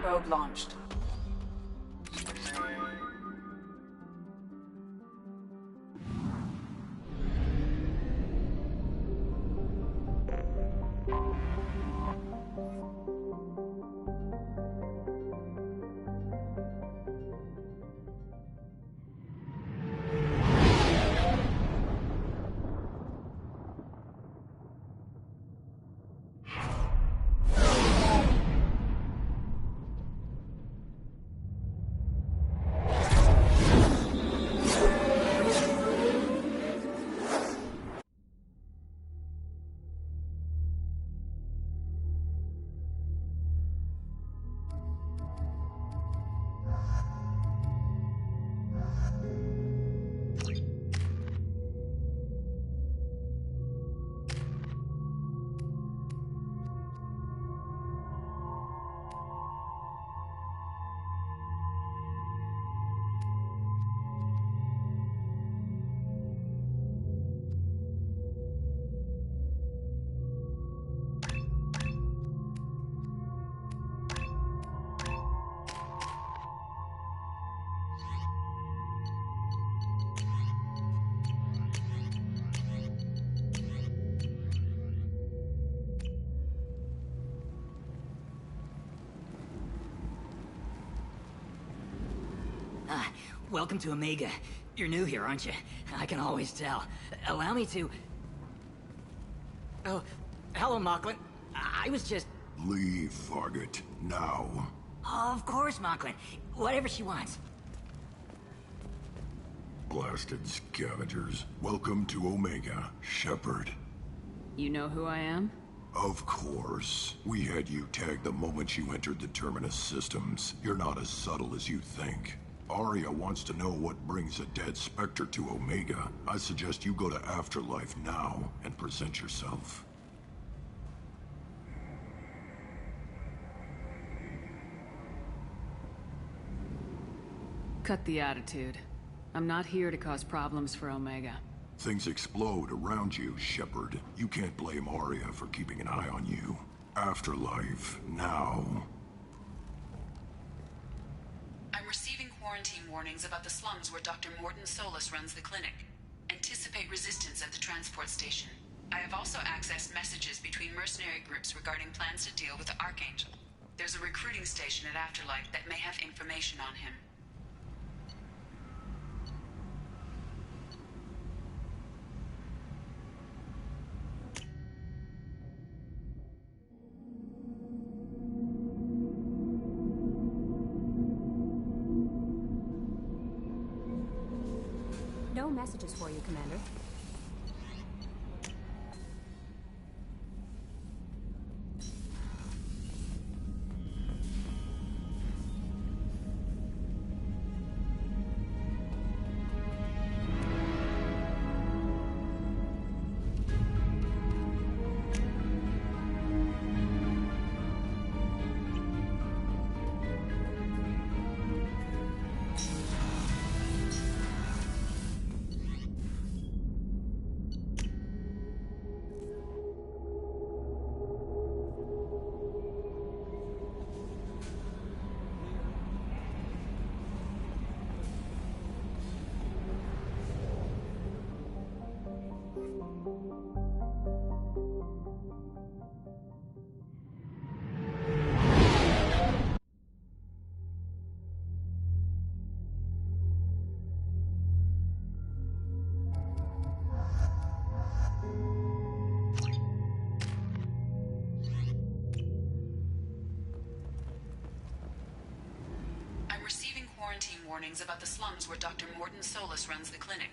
Probe launched. Welcome to Omega. You're new here, aren't you? I can always tell. Allow me to... Oh, hello, Mocklin. I was just... Leave, Fargate. Now. Of course, Mocklin. Whatever she wants. Blasted scavengers. Welcome to Omega, Shepard. You know who I am? Of course. We had you tagged the moment you entered the Terminus systems. You're not as subtle as you think. Arya wants to know what brings a dead Spectre to Omega. I suggest you go to Afterlife now and present yourself. Cut the attitude. I'm not here to cause problems for Omega. Things explode around you, Shepard. You can't blame Arya for keeping an eye on you. Afterlife, now. I'm receiving quarantine warnings about the slums where Dr. Morton Solus runs the clinic. Anticipate resistance at the transport station. I have also accessed messages between mercenary groups regarding plans to deal with the Archangel. There's a recruiting station at Afterlife that may have information on him. No messages for you, Commander. warnings about the slums where Dr. Morden Solus runs the clinic.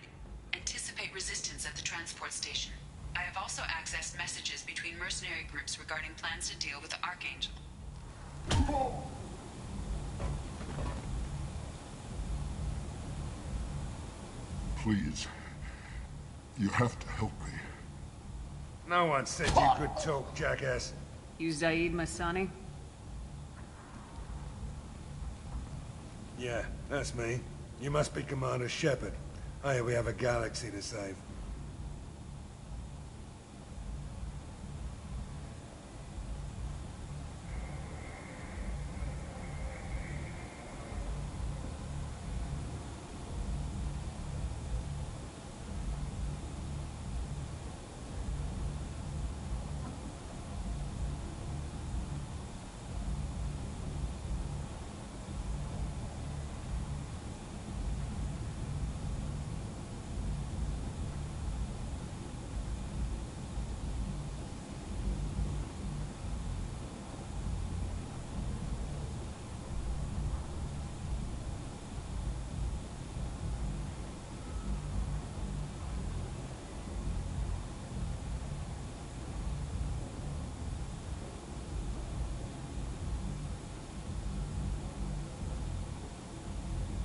Anticipate resistance at the transport station. I have also accessed messages between mercenary groups regarding plans to deal with the Archangel. Please. You have to help me. No one said you could talk, jackass. You Zaid Masani? Yeah, that's me. You must be Commander Shepard. Hey, we have a galaxy to save.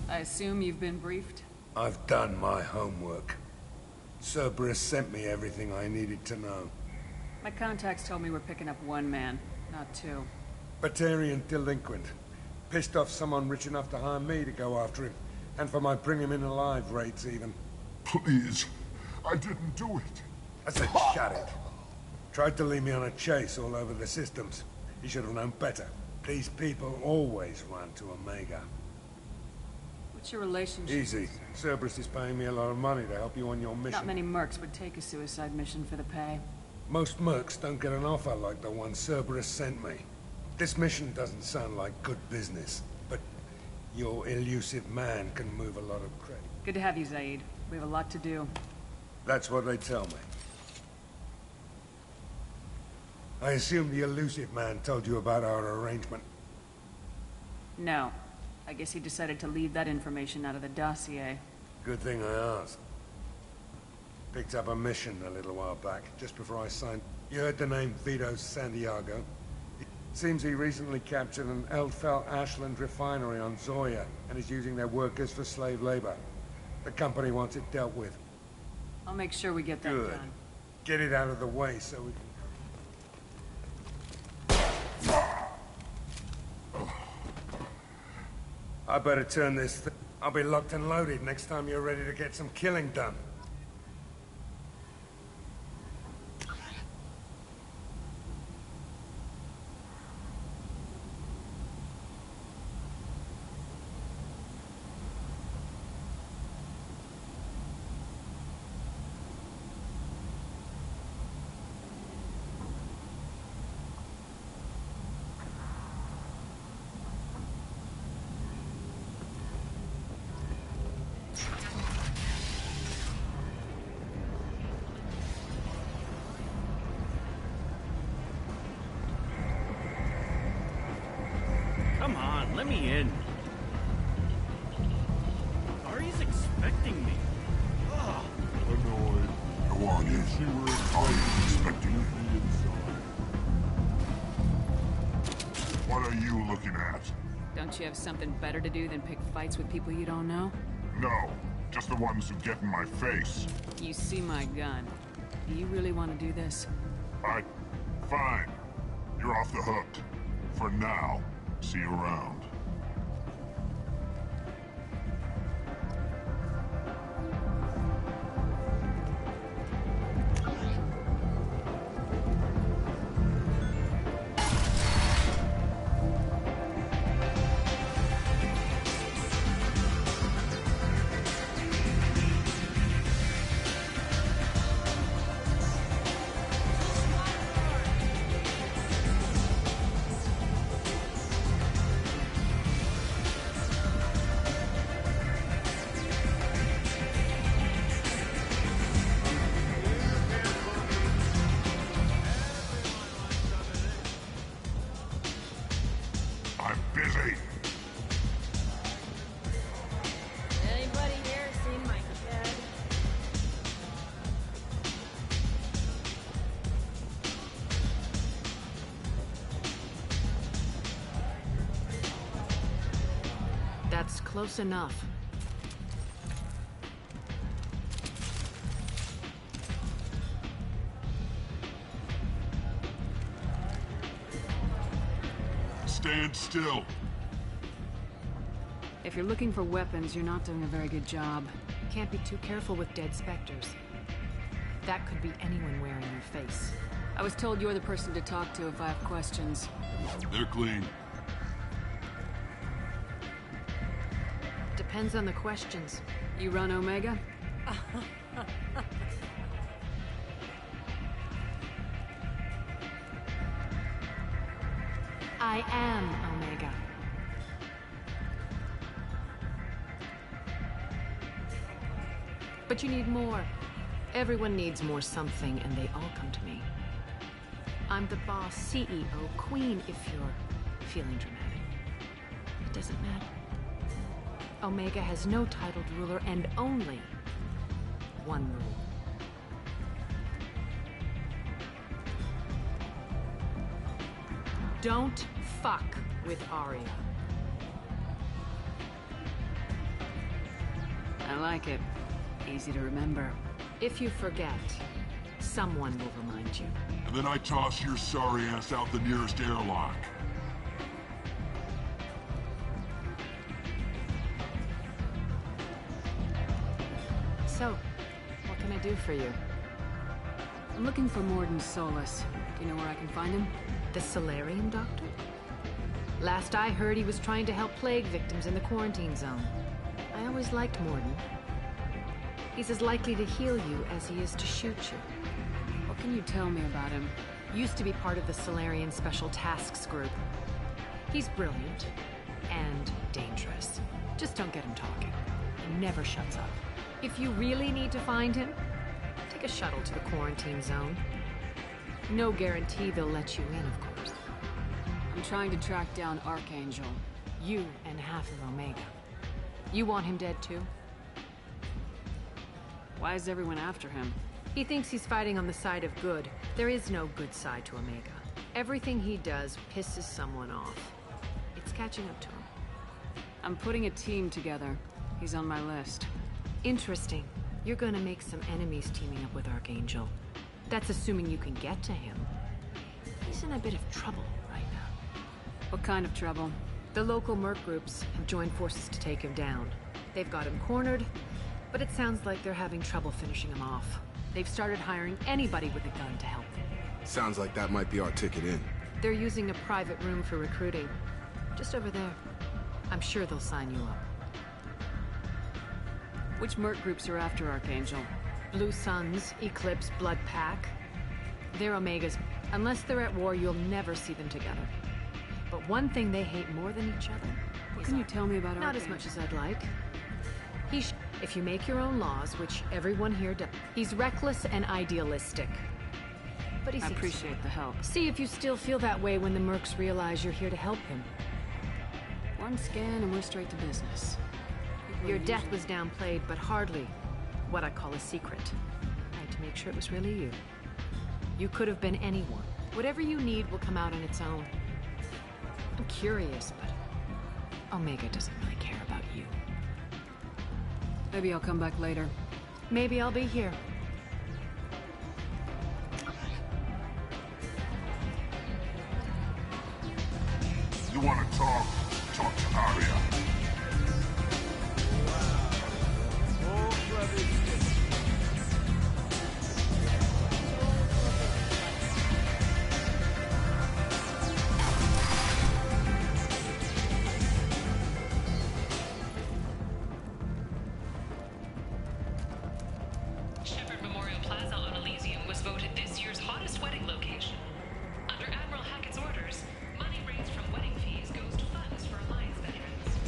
I assume you've been briefed? I've done my homework. Cerberus sent me everything I needed to know. My contacts told me we're picking up one man, not two. Batarian delinquent. Pissed off someone rich enough to hire me to go after him. And for my bring him in alive rates, even. Please. I didn't do it. I said shut it. Tried to lead me on a chase all over the systems. He should have known better. These people always run to Omega. What's your relationship? Easy. Cerberus is paying me a lot of money to help you on your mission. Not many mercs would take a suicide mission for the pay. Most mercs don't get an offer like the one Cerberus sent me. This mission doesn't sound like good business, but your elusive man can move a lot of credit. Good to have you, Zaid. We have a lot to do. That's what they tell me. I assume the elusive man told you about our arrangement. No. I guess he decided to leave that information out of the dossier. Good thing I asked. Picked up a mission a little while back, just before I signed. You heard the name Vito Santiago? It seems he recently captured an Eldfell Ashland refinery on Zoya and is using their workers for slave labor. The company wants it dealt with. I'll make sure we get that Good. done. Get it out of the way so we can... I better turn this thing. I'll be locked and loaded next time you're ready to get some killing done. Come on, let me in. Ari's expecting me. Ugh. Annoyed. Go on in. Are you expecting me? What are you looking at? Don't you have something better to do than pick fights with people you don't know? No, just the ones who get in my face. You see my gun. Do you really want to do this? Fine. You're off the hook. For now. See you around. close enough. Stand still. If you're looking for weapons, you're not doing a very good job. Can't be too careful with dead specters. That could be anyone wearing your face. I was told you're the person to talk to if I have questions. They're clean. Depends on the questions. You run Omega? I am Omega. But you need more. Everyone needs more something, and they all come to me. I'm the boss, CEO, queen, if you're feeling dramatic. It doesn't matter. Omega has no titled ruler and only one rule. Don't fuck with Arya. I like it. Easy to remember. If you forget, someone will remind you. And then I toss your sorry ass out the nearest airlock. So, what can I do for you? I'm looking for Morden Solus. Do you know where I can find him? The Solarian doctor? Last I heard, he was trying to help plague victims in the quarantine zone. I always liked Morden. He's as likely to heal you as he is to shoot you. What can you tell me about him? Used to be part of the Solarian Special Tasks Group. He's brilliant and dangerous. Just don't get him talking. He never shuts up. If you really need to find him, take a shuttle to the quarantine zone. No guarantee they'll let you in, of course. I'm trying to track down Archangel. You and half of Omega. You want him dead too? Why is everyone after him? He thinks he's fighting on the side of good. There is no good side to Omega. Everything he does pisses someone off. It's catching up to him. I'm putting a team together. He's on my list. Interesting. You're gonna make some enemies teaming up with Archangel. That's assuming you can get to him. He's in a bit of trouble right now. What kind of trouble? The local merc groups have joined forces to take him down. They've got him cornered, but it sounds like they're having trouble finishing him off. They've started hiring anybody with a gun to help them. Sounds like that might be our ticket in. They're using a private room for recruiting. Just over there. I'm sure they'll sign you up. Which merc groups are after Archangel? Blue Suns, Eclipse, Blood Pack. They're Omegas. Unless they're at war, you'll never see them together. But one thing they hate more than each other What can you tell me about not Archangel? as much as I'd like. If you make your own laws, which everyone here does, he's reckless and idealistic. But he I seems appreciate the help. See if you still feel that way when the mercs realize you're here to help him. One scan and we're straight to business. People Your are death usually- was downplayed, but hardly what I call a secret. I had to make sure it was really you. You could have been anyone. Whatever you need will come out on its own. I'm curious, but Omega doesn't really care about you. Maybe I'll come back later. Maybe I'll be here. You want to talk? Talk to Arya. Shepherd Memorial Plaza on Elysium was voted this year's hottest wedding location. Under Admiral Hackett's orders, money raised from wedding fees goes to funds for Alliance veterans.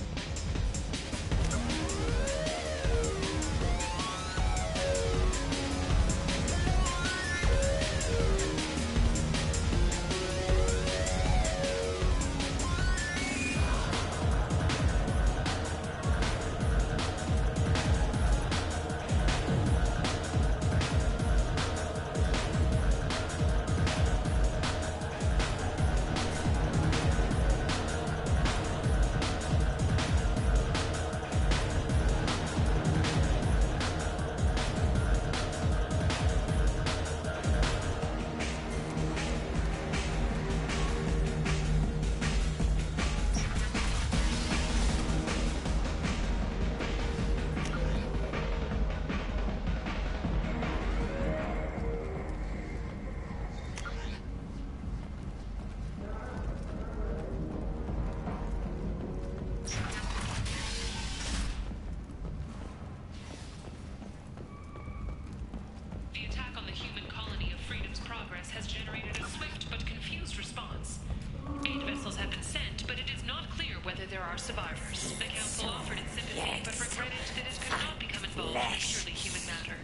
that there are survivors. The Council offered its sympathy, but regretted that it could not become involved in purely human matter.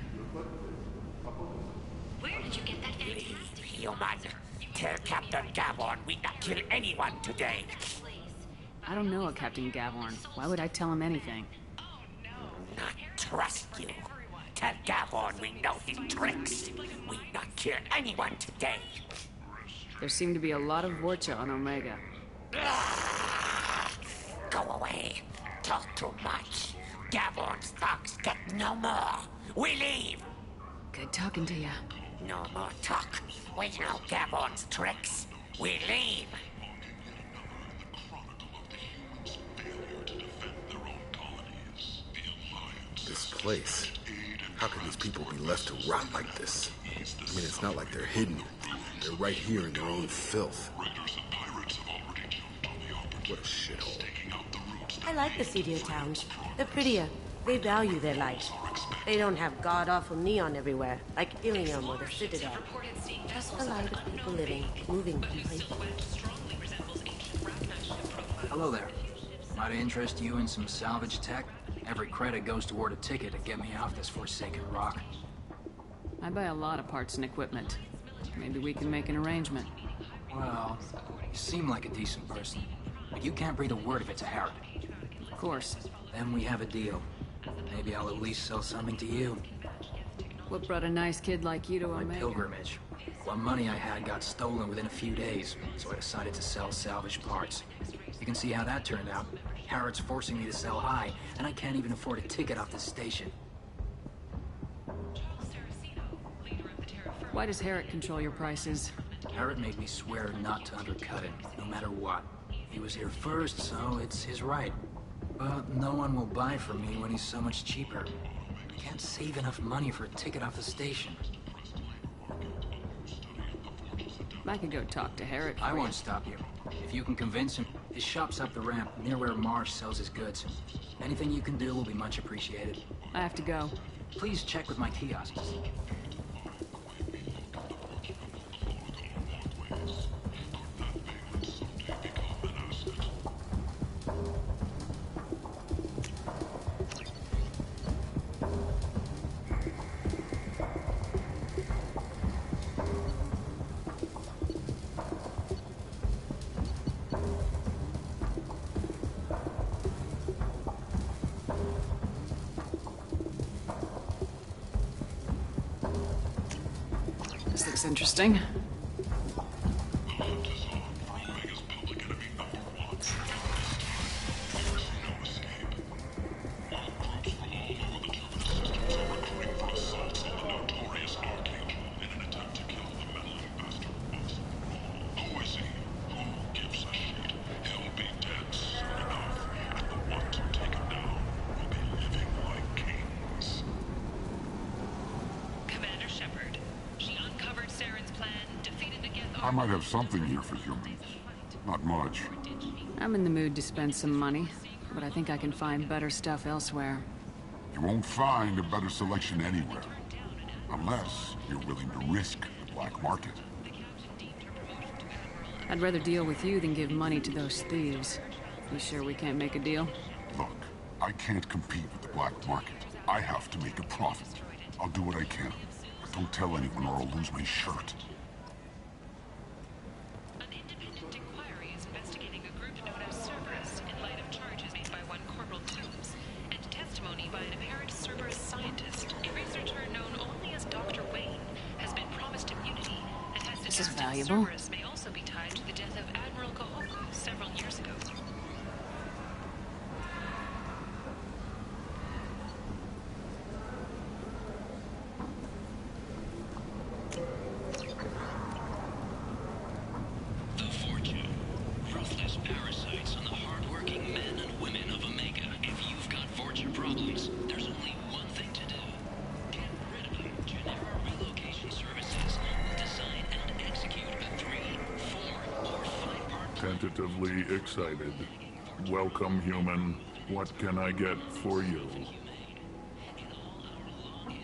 Where did you get that fantastic human? Tell Captain Gavon we not kill anyone today. I don't know a Captain Gavorn. Why would I tell him anything? Not trust you. Tell Gavon we know his tricks. We not kill anyone today. There seem to be a lot of Vorcha on Omega. Go away. Talk too much. Gavorn's thugs get no more. We leave. Good talking to you. No more talk. We know Gavorn's tricks. We leave. This place. How can these people be left to rot like this? I mean, it's not like they're hidden. They're right here in their own filth. What a shithole. I like the seedier towns. They're prettier. They value their life. They don't have god-awful neon everywhere, like Ilium or the Citadel. Just a light of people living, moving from place to place. Hello there. Might interest you in some salvage tech? Every credit goes toward a ticket to get me off this forsaken rock. I buy a lot of parts and equipment. Maybe we can make an arrangement. Well, you seem like a decent person, but you can't breathe a word of it to Harrod. Of course. Then we have a deal. Maybe I'll at least sell something to you. What brought a nice kid like you to My Omega? pilgrimage. What money I had got stolen within a few days, so I decided to sell salvage parts. You can see how that turned out. Harrod's forcing me to sell high, and I can't even afford a ticket off this station. Why does Harrod control your prices? Harrod made me swear not to undercut him, no matter what. He was here first, so it's his right. But no one will buy from me when he's so much cheaper. I can't save enough money for a ticket off the station. I could go talk to Harrod. I won't stop you. If you can convince him, his shop's up the ramp, near where Marsh sells his goods. Anything you can do will be much appreciated. I have to go. Please check with my kiosks. This looks interesting. I might have something here for humans. Not much. I'm in the mood to spend some money, but I think I can find better stuff elsewhere. You won't find a better selection anywhere. Unless you're willing to risk the black market. I'd rather deal with you than give money to those thieves. You sure we can't make a deal? Look, I can't compete with the black market. I have to make a profit. I'll do what I can. But don't tell anyone or I'll lose my shirt. This is valuable. May also be tied to the death of Admiral Kahoku several years ago. The fortune. Ruthless parasites on the hard-working men and women of Omega. If you've got fortune problems, there's only one thing to do. Get rid of them. Genera Relocation Services will design and execute a 3, 4, or 5-part... Tentatively excited. Welcome, human. What can I get for you?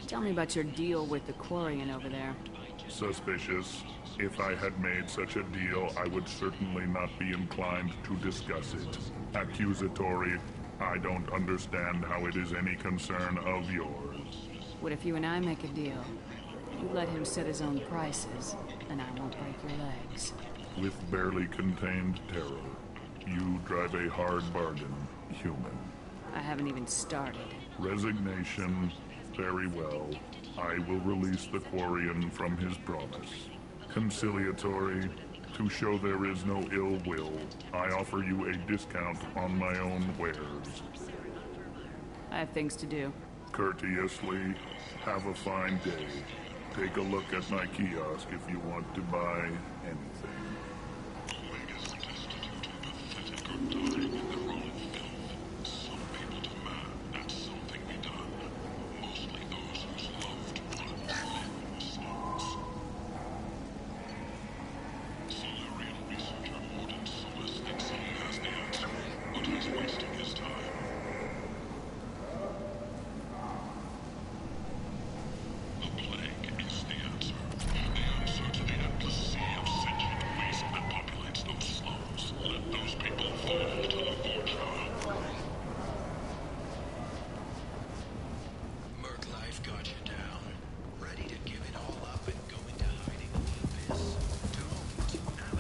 Tell me about your deal with the Quarian over there. Suspicious. If I had made such a deal, I would certainly not be inclined to discuss it. Accusatory, I don't understand how it is any concern of yours. What if you and I make a deal? You let him set his own prices, and I won't break your legs. With barely contained terror, you drive a hard bargain, human. I haven't even started. Resignation, very well. I will release the Quarian from his promise. Conciliatory, to show there is no ill will, I offer you a discount on my own wares. I have things to do. Courteously, have a fine day. Take a look at my kiosk if you want to buy anything.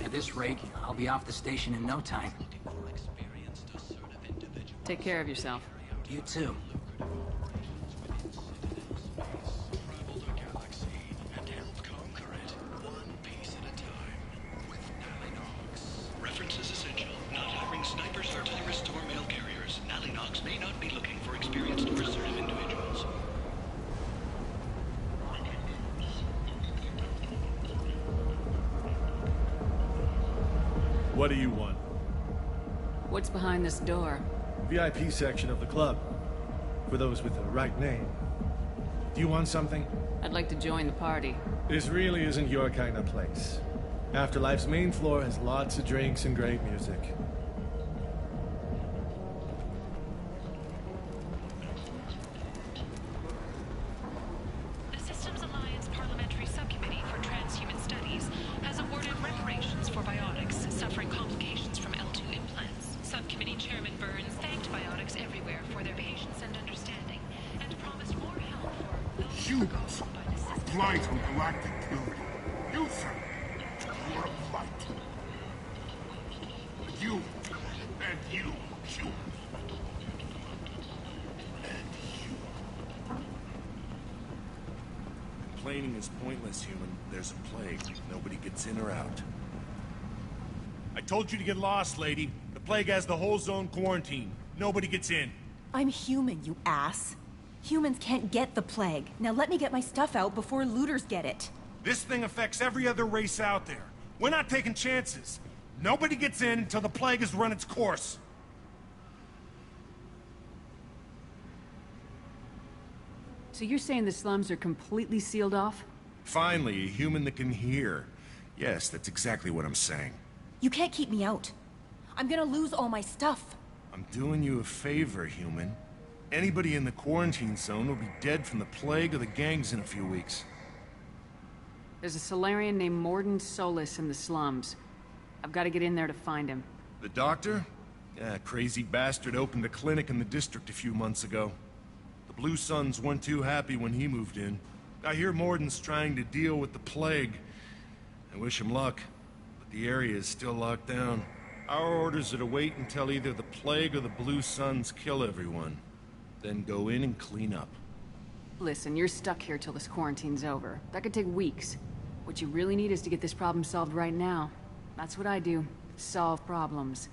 At this rate, I'll be off the station in no time. Take care of yourself. You too. Reference is essential. Not hiring snipers, artillerists, or mail carriers. Nalinox may not be looking for experienced or assertive individuals. What do you want? What's behind this door? VIP section of the club. For those with the right name. Do you want something? I'd like to join the party. This really isn't your kind of place. Afterlife's main floor has lots of drinks and great music. The Systems Alliance Parliamentary Subcommittee for Transhuman Studies has awarded reparations for biotics suffering complications from L2 implants. Subcommittee Chairman Burns thanked biotics everywhere for their patience and understanding, and promised more help for those Humans, a blight on galactic purity. You, sir, you are a blight. You, and you, human. Complaining is pointless, human. There's a plague. Nobody gets in or out. I told you to get lost, lady. The plague has the whole zone quarantined. Nobody gets in. I'm human, you ass. Humans can't get the plague. Now let me get my stuff out before looters get it. This thing affects every other race out there. We're not taking chances. Nobody gets in until the plague has run its course. So you're saying the slums are completely sealed off? Finally, a human that can hear. Yes, that's exactly what I'm saying. You can't keep me out. I'm gonna lose all my stuff. I'm doing you a favor, human. Anybody in the quarantine zone will be dead from the plague or the gangs in a few weeks. There's a Solarian named Morden Solis in the slums. I've got to get in there to find him. The doctor? Yeah, crazy bastard opened a clinic in the district a few months ago. The Blue Suns weren't too happy when he moved in. I hear Morden's trying to deal with the plague. I wish him luck, but the area is still locked down. Our orders are to wait until either the plague or the Blue Suns kill everyone. Then go in and clean up. Listen, you're stuck here till this quarantine's over. That could take weeks. What you really need is to get this problem solved right now. That's what I do. Solve problems.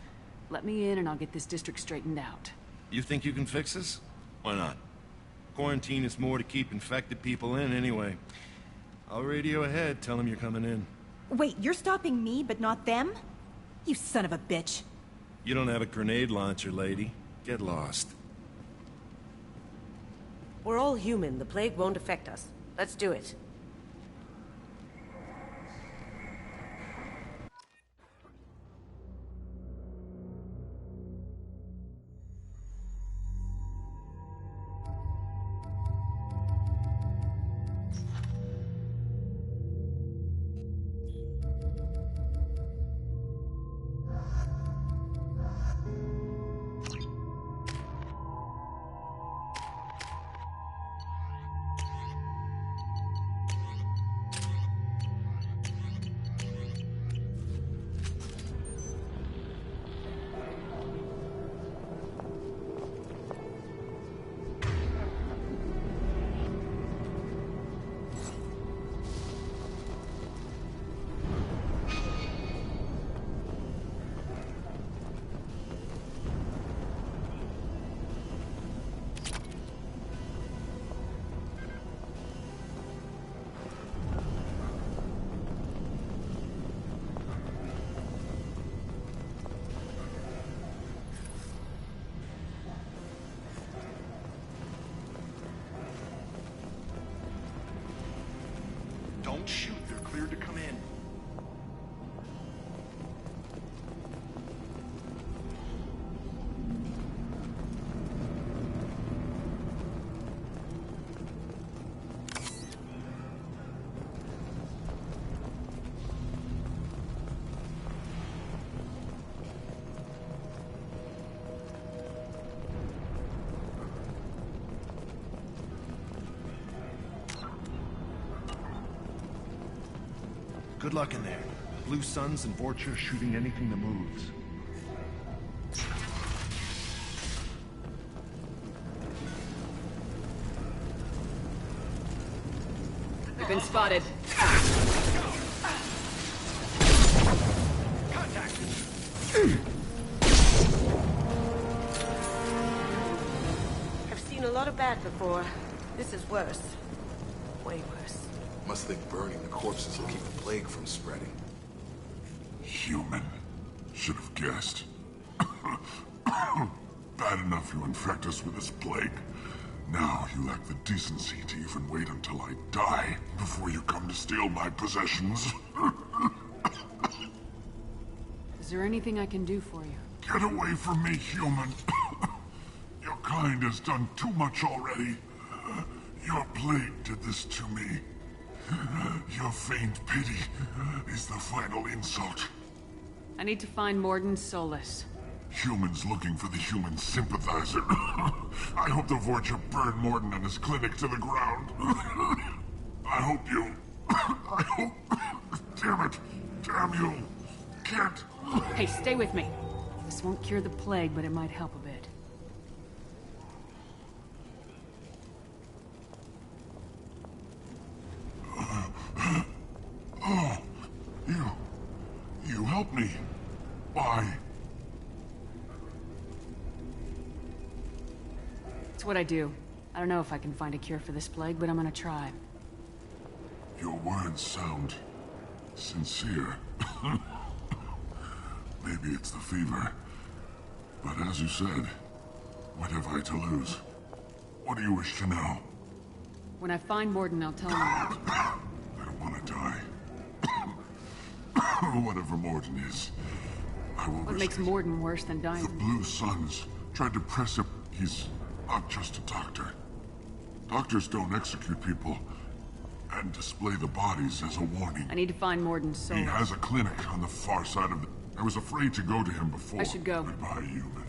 Let me in and I'll get this district straightened out. You think you can fix this? Why not? Quarantine is more to keep infected people in anyway. I'll radio ahead, tell them you're coming in. Wait, you're stopping me, but not them? You son of a bitch. You don't have a grenade launcher, lady. Get lost. We're all human. The plague won't affect us. Let's do it. Don't shoot. They're cleared to come in. Good luck in there. Blue Suns and Vorcha shooting anything that moves. We've been spotted. Contact! I've seen a lot of bad before. This is worse. Way worse. Must think burning the corpses will keep the plague from spreading. Human. Should have guessed. Bad enough you infect us with this plague. Now you lack the decency to even wait until I die before you come to steal my possessions. Is there anything I can do for you? Get away from me, human. Your kind has done too much already. Your plague did this to me. Your feigned pity is the final insult. I need to find Morden Solus. Humans looking for the human sympathizer. I hope the Vorcha burn Morden and his clinic to the ground. I hope you... I hope... Damn it! Damn you! Can't... Hey, stay with me. This won't cure the plague, but it might help a bit. Oh, you helped me. Why? It's what I do. I don't know if I can find a cure for this plague, but I'm gonna try. Your words sound sincere. Maybe it's the fever. But as you said, what have I to lose? What do you wish to know? When I find Morden, I'll tell him. I don't want to die. Whatever Morden is, I will What risk makes it. Morden worse than dying? The Blue Suns tried to press him. He's not just a doctor. Doctors don't execute people and display the bodies as a warning. I need to find Morden Solus. He has a clinic on the far side of the... I was afraid to go to him before. I should go. Goodbye, human.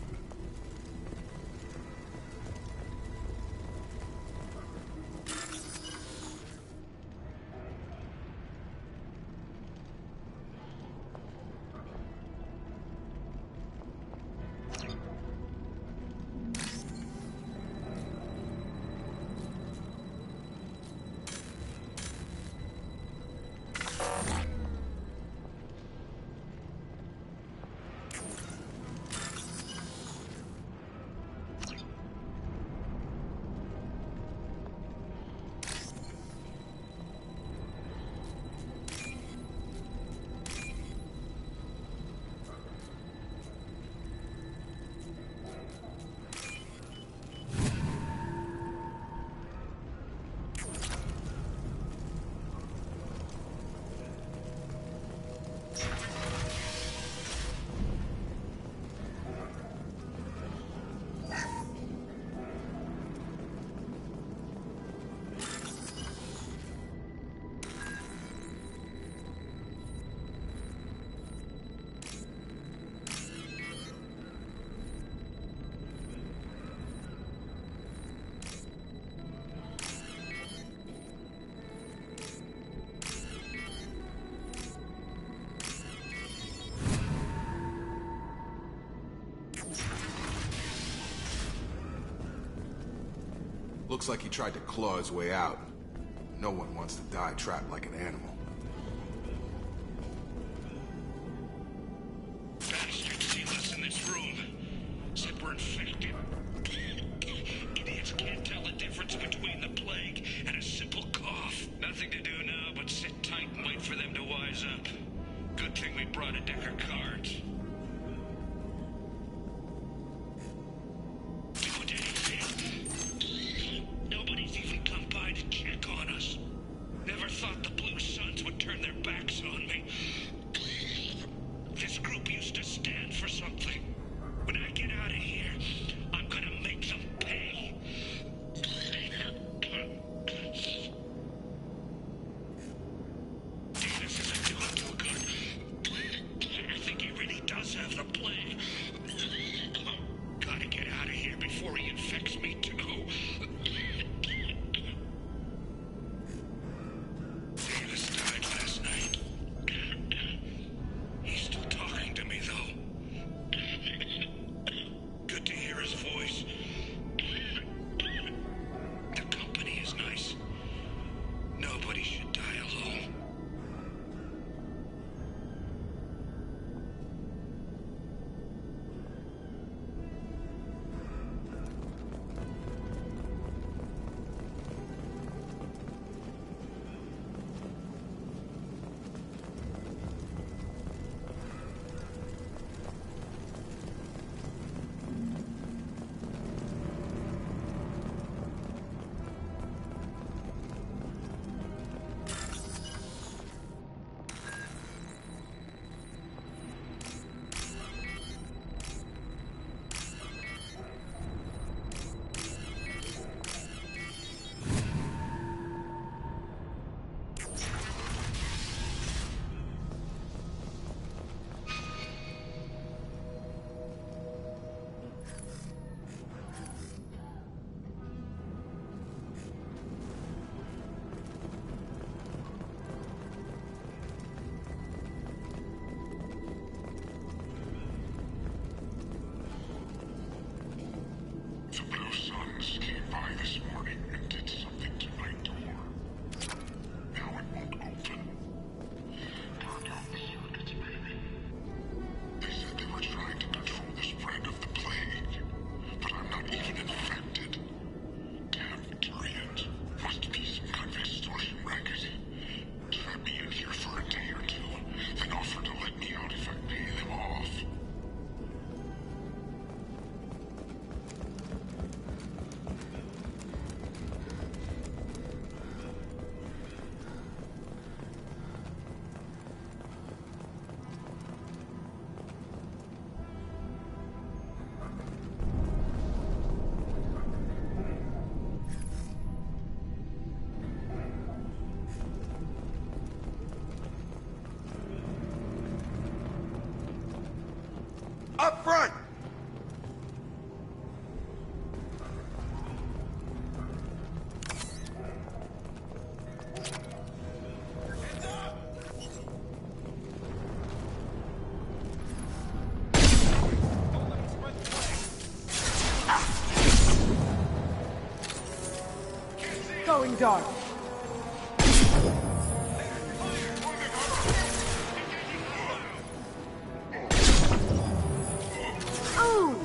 Looks like he tried to claw his way out. No one wants to die trapped like an animal. Bastards see us in this room. Said we're infected. Idiots can't tell the difference between the plague and a simple cough. Nothing to do now but sit tight and wait for them to wise up. Good thing we brought a deck of cards. Good anything. Nobody's even come by to check on us. Never thought the Blue Suns Going dark. Oh!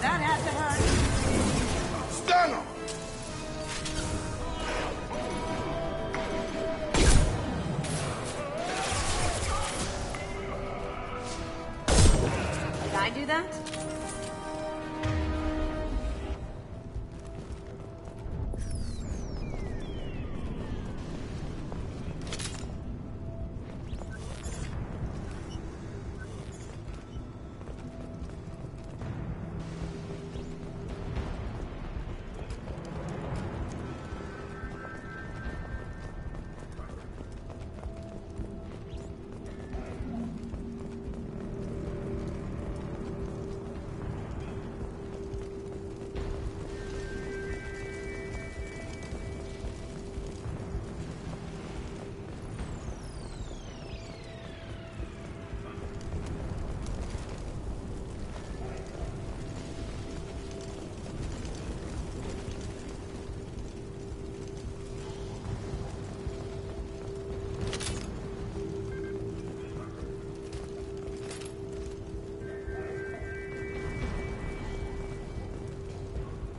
That had to hurt. Stun him! Did I do that?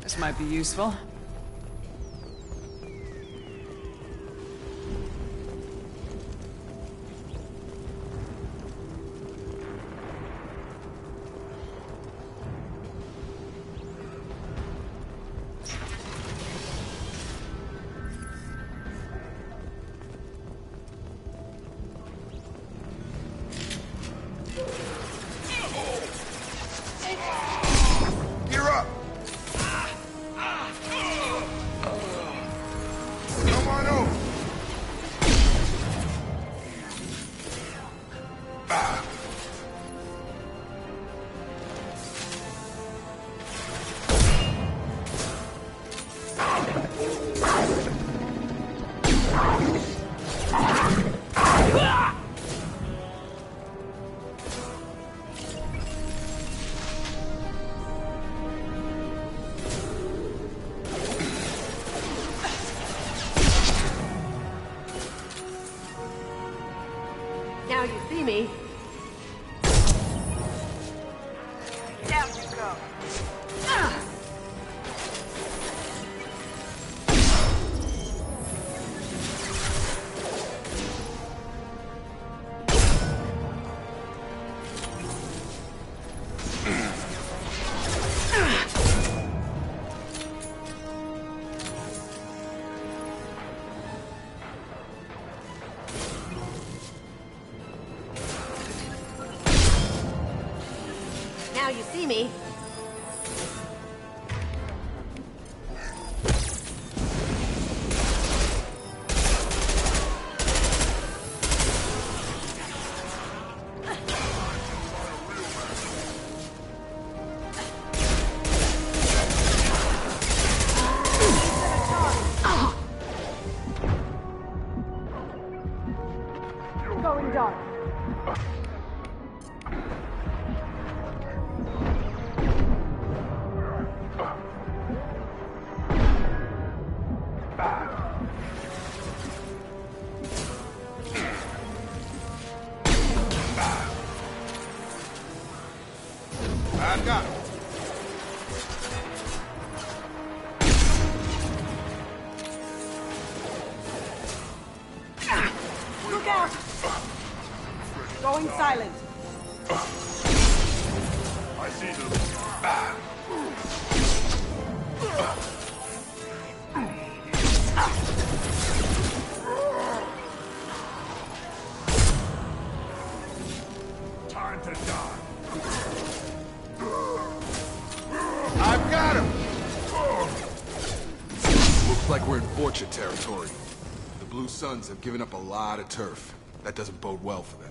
This might be useful. Gear up! Come on over! Now you see me. Down you go. Now you see me. Going dark. I've got him. Look out! Going silent. I see them. Time to die. I've got him! Looks like we're in Fortune territory. The Blue Suns have given up a lot of turf. That doesn't bode well for them.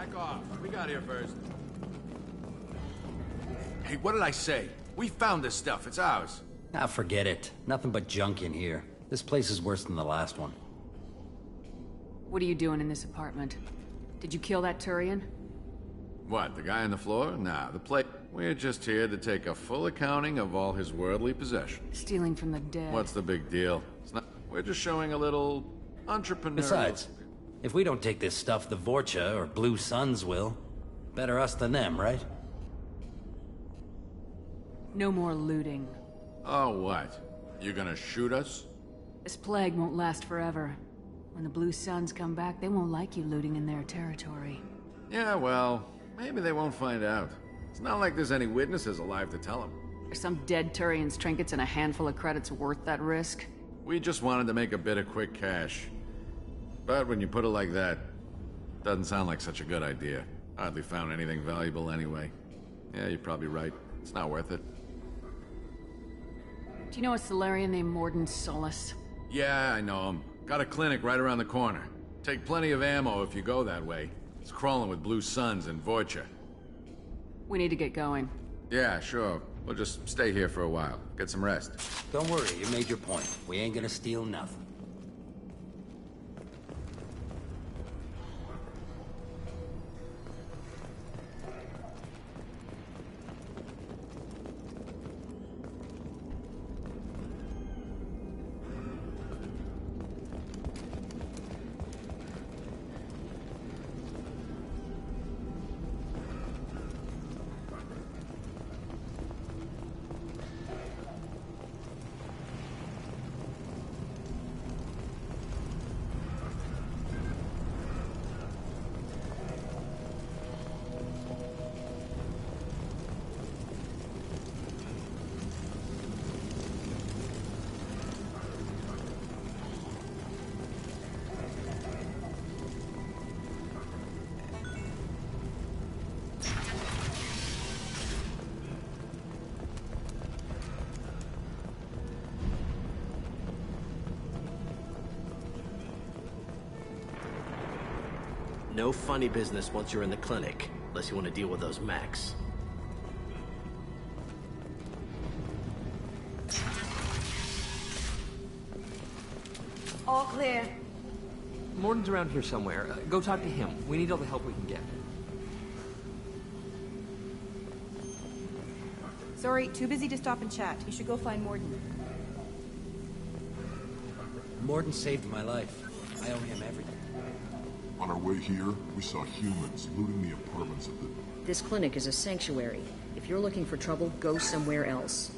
Back off. We got here first. Hey, what did I say? We found this stuff. It's ours. Ah, forget it. Nothing but junk in here. This place is worse than the last one. What are you doing in this apartment? Did you kill that Turian? What, the guy on the floor? Nah, the plate. We're just here to take a full accounting of all his worldly possessions. Stealing from the dead. What's the big deal? It's not. We're just showing a little entrepreneurial. Besides, if we don't take this stuff, the Vorcha or Blue Suns will. Better us than them, right? No more looting. Oh, what? You gonna shoot us? This plague won't last forever. When the Blue Suns come back, they won't like you looting in their territory. Yeah, well, maybe they won't find out. It's not like there's any witnesses alive to tell them. Are some dead Turian's trinkets and a handful of credits worth that risk? We just wanted to make a bit of quick cash. But when you put it like that, doesn't sound like such a good idea. Hardly found anything valuable anyway. Yeah, you're probably right. It's not worth it. Do you know a Solarian named Morden Solus? Yeah, I know him. Got a clinic right around the corner. Take plenty of ammo if you go that way. It's crawling with Blue Suns and Vorcha. We need to get going. Yeah, sure. We'll just stay here for a while. Get some rest. Don't worry, you made your point. We ain't gonna steal nothing. No funny business once you're in the clinic, unless you want to deal with those mechs. All clear. Morden's around here somewhere. Go talk to him. We need all the help we can get. Sorry, too busy to stop and chat. You should go find Morden. Morden saved my life. I owe him everything. On our way here, we saw humans looting the apartments of the... This clinic is a sanctuary. If you're looking for trouble, go somewhere else.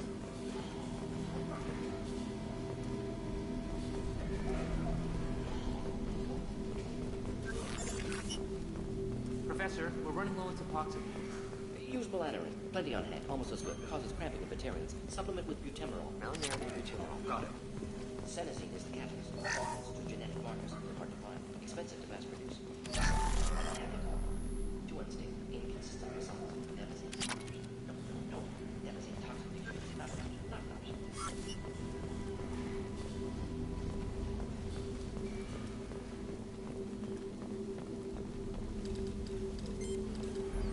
Professor, we're running low on Suboxone. Use Melanorin. Plenty on hand. Almost as good. Causes cramping in veterans. Supplement with butemerol. Malinarin and butemerol. Got it. Senescine is the catalyst. Bonds to genetic markers. Hard to find. Expensive to mass produce. To unstable. Inconsistent results. Devastating. No. Devastating toxic. Not an option.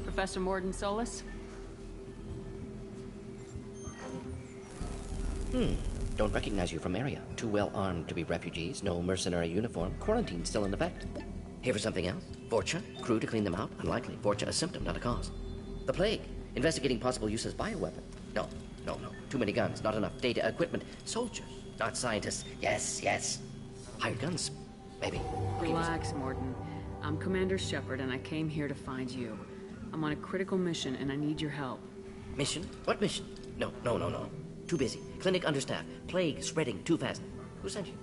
Professor Morden Solus? Don't recognize you from area. Too well armed to be refugees. No mercenary uniform. Quarantine still in effect. Here for something else? Vorcha? Crew to clean them out? Unlikely. Vorcha a symptom, not a cause. The plague. Investigating possible use as bioweapon. No. Too many guns. Not enough data, equipment. Soldiers, not scientists. Yes. Hired guns. Maybe. Relax, Morden. I'm Commander Shepard, and I came here to find you. I'm on a critical mission, and I need your help. Mission? What mission? No. Too busy. Clinic understaffed. Plague spreading too fast. Who sent you?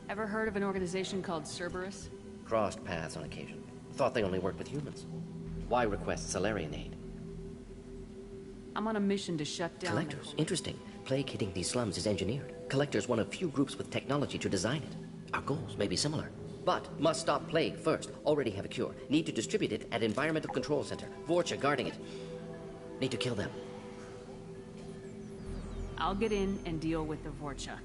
Ever heard of an organization called Cerberus? Crossed paths on occasion. Thought they only worked with humans. Why request Solarian aid? I'm on a mission to shut down Collectors. Interesting. Plague hitting these slums is engineered. Collectors one of few groups with technology to design it. Our goals may be similar. But must stop plague first. Already have a cure. Need to distribute it at Environmental Control Center. Vorcha guarding it. Need to kill them. I'll get in and deal with the Vorcha.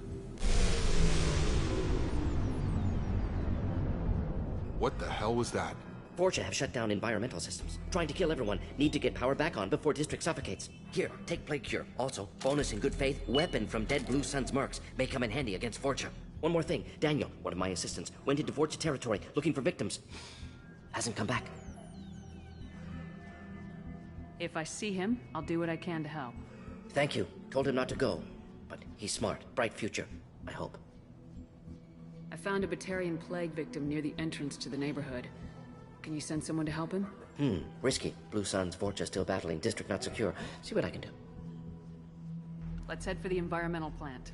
What the hell was that? Fortune have shut down environmental systems. Trying to kill everyone. Need to get power back on before District suffocates. Here, take Plague Cure. Also, bonus in good faith, weapon from dead Blue Sun's mercs. May come in handy against Fortune. One more thing. Daniel, one of my assistants, went into Fortune territory looking for victims. Hasn't come back. If I see him, I'll do what I can to help. Thank you. Told him not to go. But he's smart. Bright future. I hope. I found a Batarian plague victim near the entrance to the neighborhood. Can you send someone to help him? Risky. Blue Sun's Fortune still battling. District not secure. See what I can do. Let's head for the environmental plant.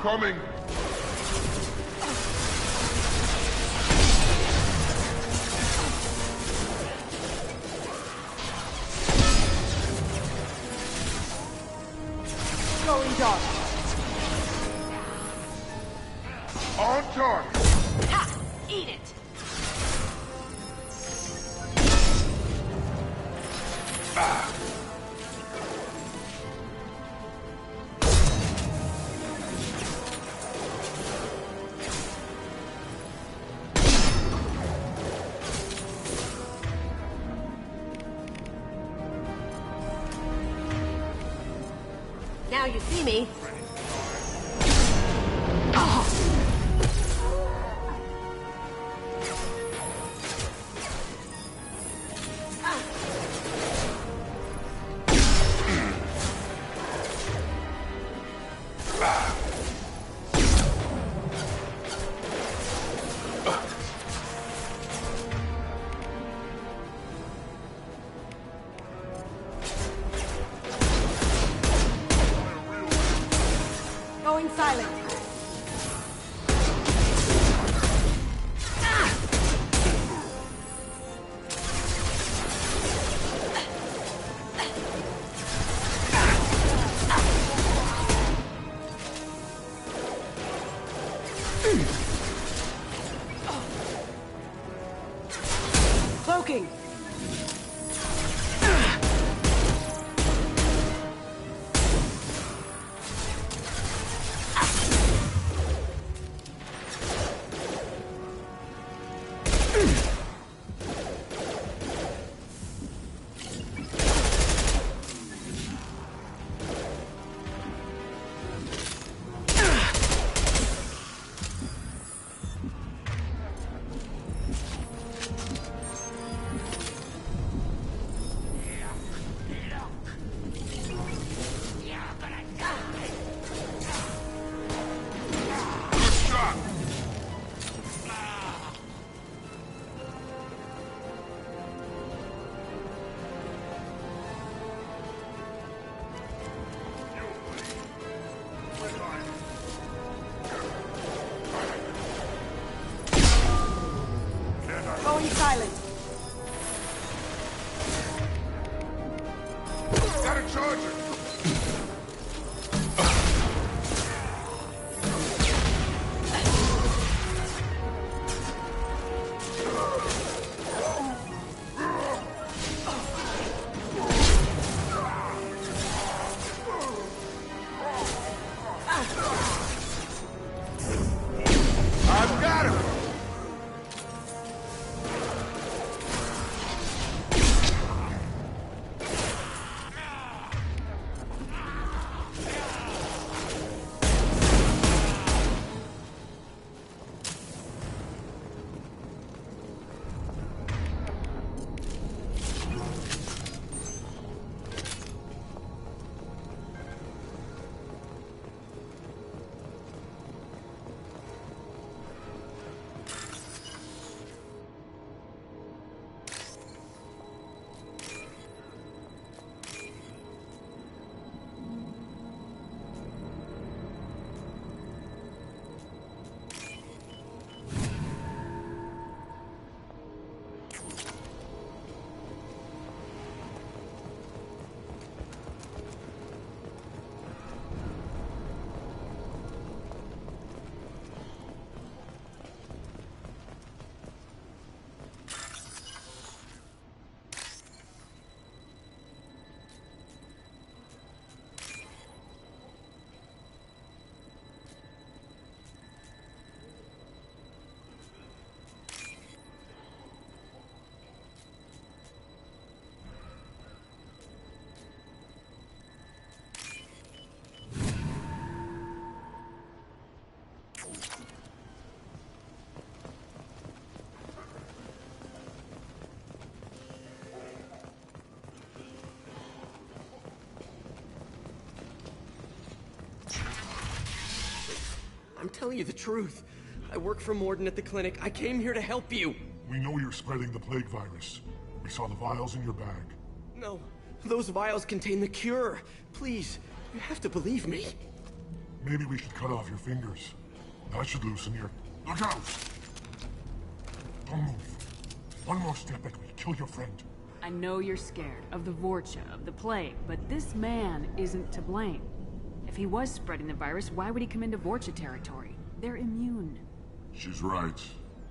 Coming! Going dark. On target! Ha! Eat it! Now you see me. Going silent. Cloaking. Going silent. Got a charger! I'm telling you the truth. I work for Morden at the clinic. I came here to help you. We know you're spreading the plague virus. We saw the vials in your bag. No, those vials contain the cure. Please, you have to believe me. Maybe we should cut off your fingers. That should loosen your... Look out! Don't move. One more step and we kill your friend. I know you're scared of the Vorcha, of the plague, but this man isn't to blame. If he was spreading the virus, why would he come into Vorcha territory? They're immune. She's right.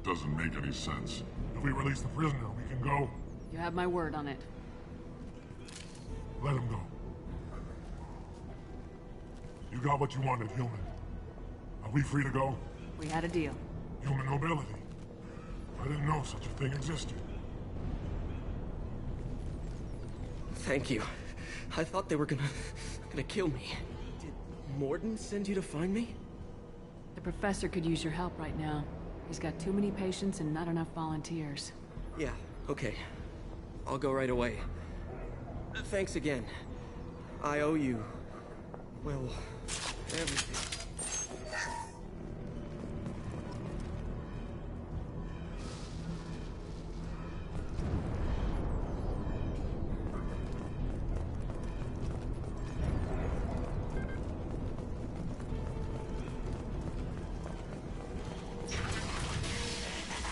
Doesn't make any sense. If we release the prisoner, we can go. You have my word on it. Let him go. You got what you wanted, human. Are we free to go? We had a deal. Human nobility. I didn't know such a thing existed. Thank you. I thought they were gonna kill me. Did Morden send you to find me? The professor could use your help right now. He's got too many patients and not enough volunteers. Yeah, okay. I'll go right away. Thanks again. I owe you... well, everything.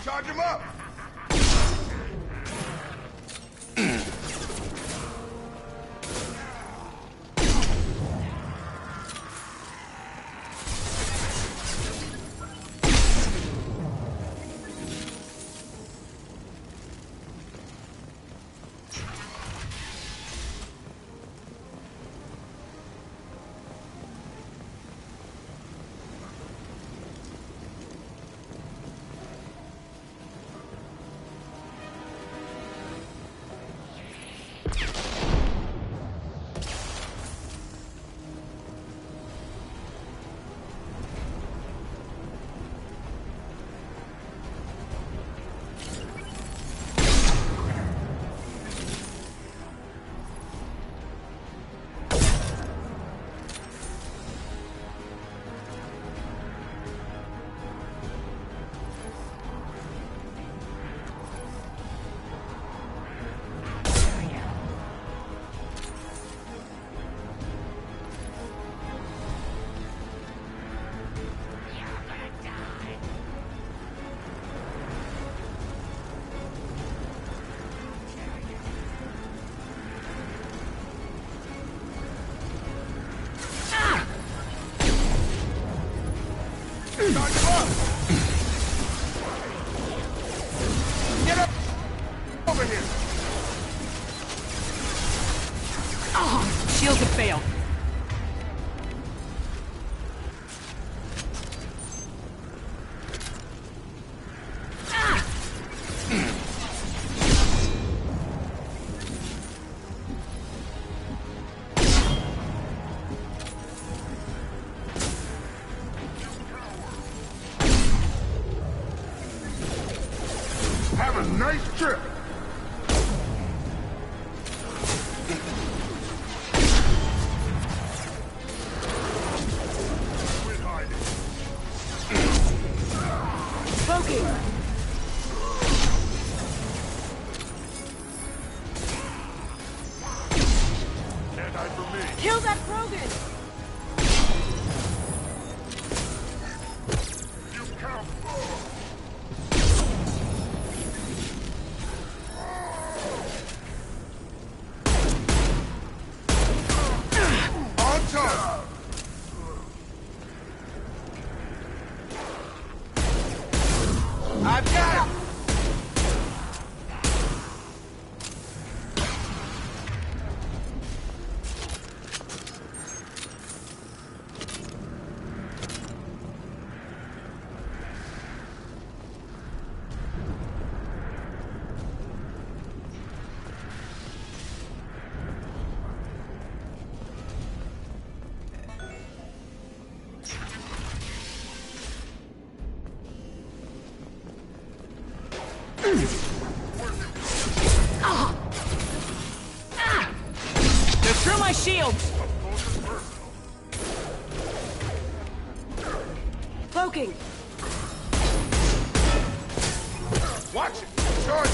Charge him up! Get up! Over here! Oh, shields have failed. Have a nice trip! Smoking! Can't hide from me. Kill that Krogan! You count. On top! I've got him! They're through my shields! Watch it! Charge!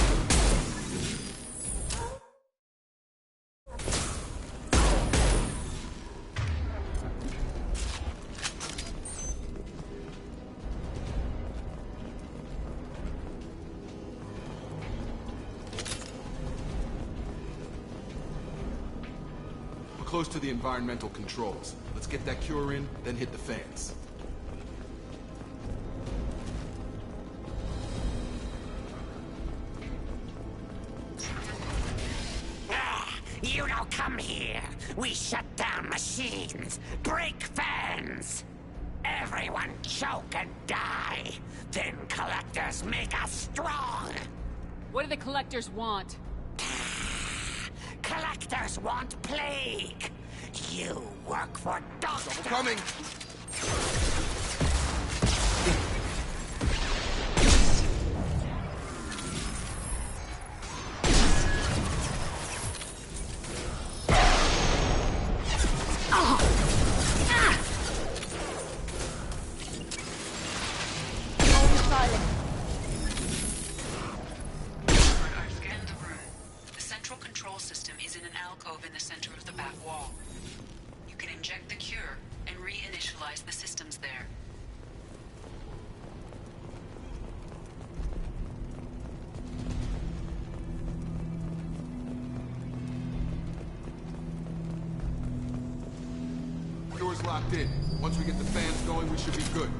We're close to the environmental controls. Let's get that cure in, then hit the fans. You don't come here. We shut down machines, break fans. Everyone choke and die. Then collectors make us strong. What do the collectors want? Collectors want plague. You work for Doctor. Double coming. In the center of the back wall. You can inject the cure and reinitialize the systems there. Door's locked in. Once we get the fans going, we should be good.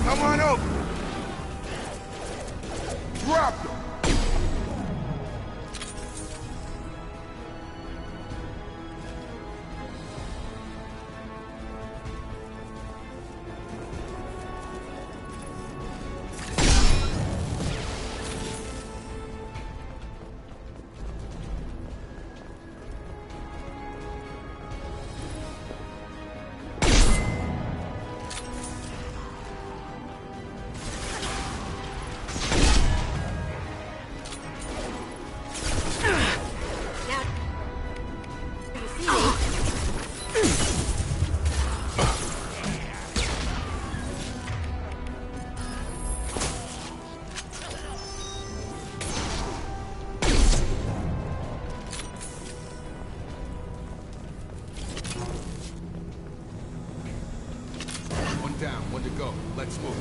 Come on over. Drop them. Down, one to go. Let's move.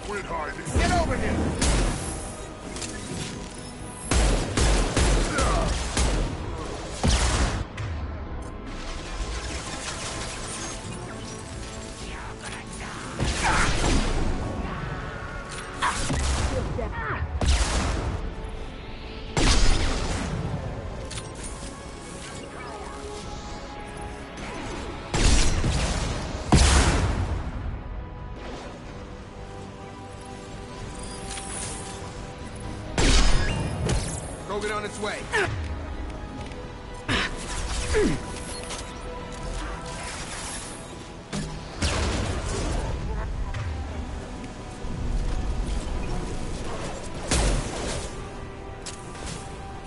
Quit hiding. Get over here. Krogan on its way.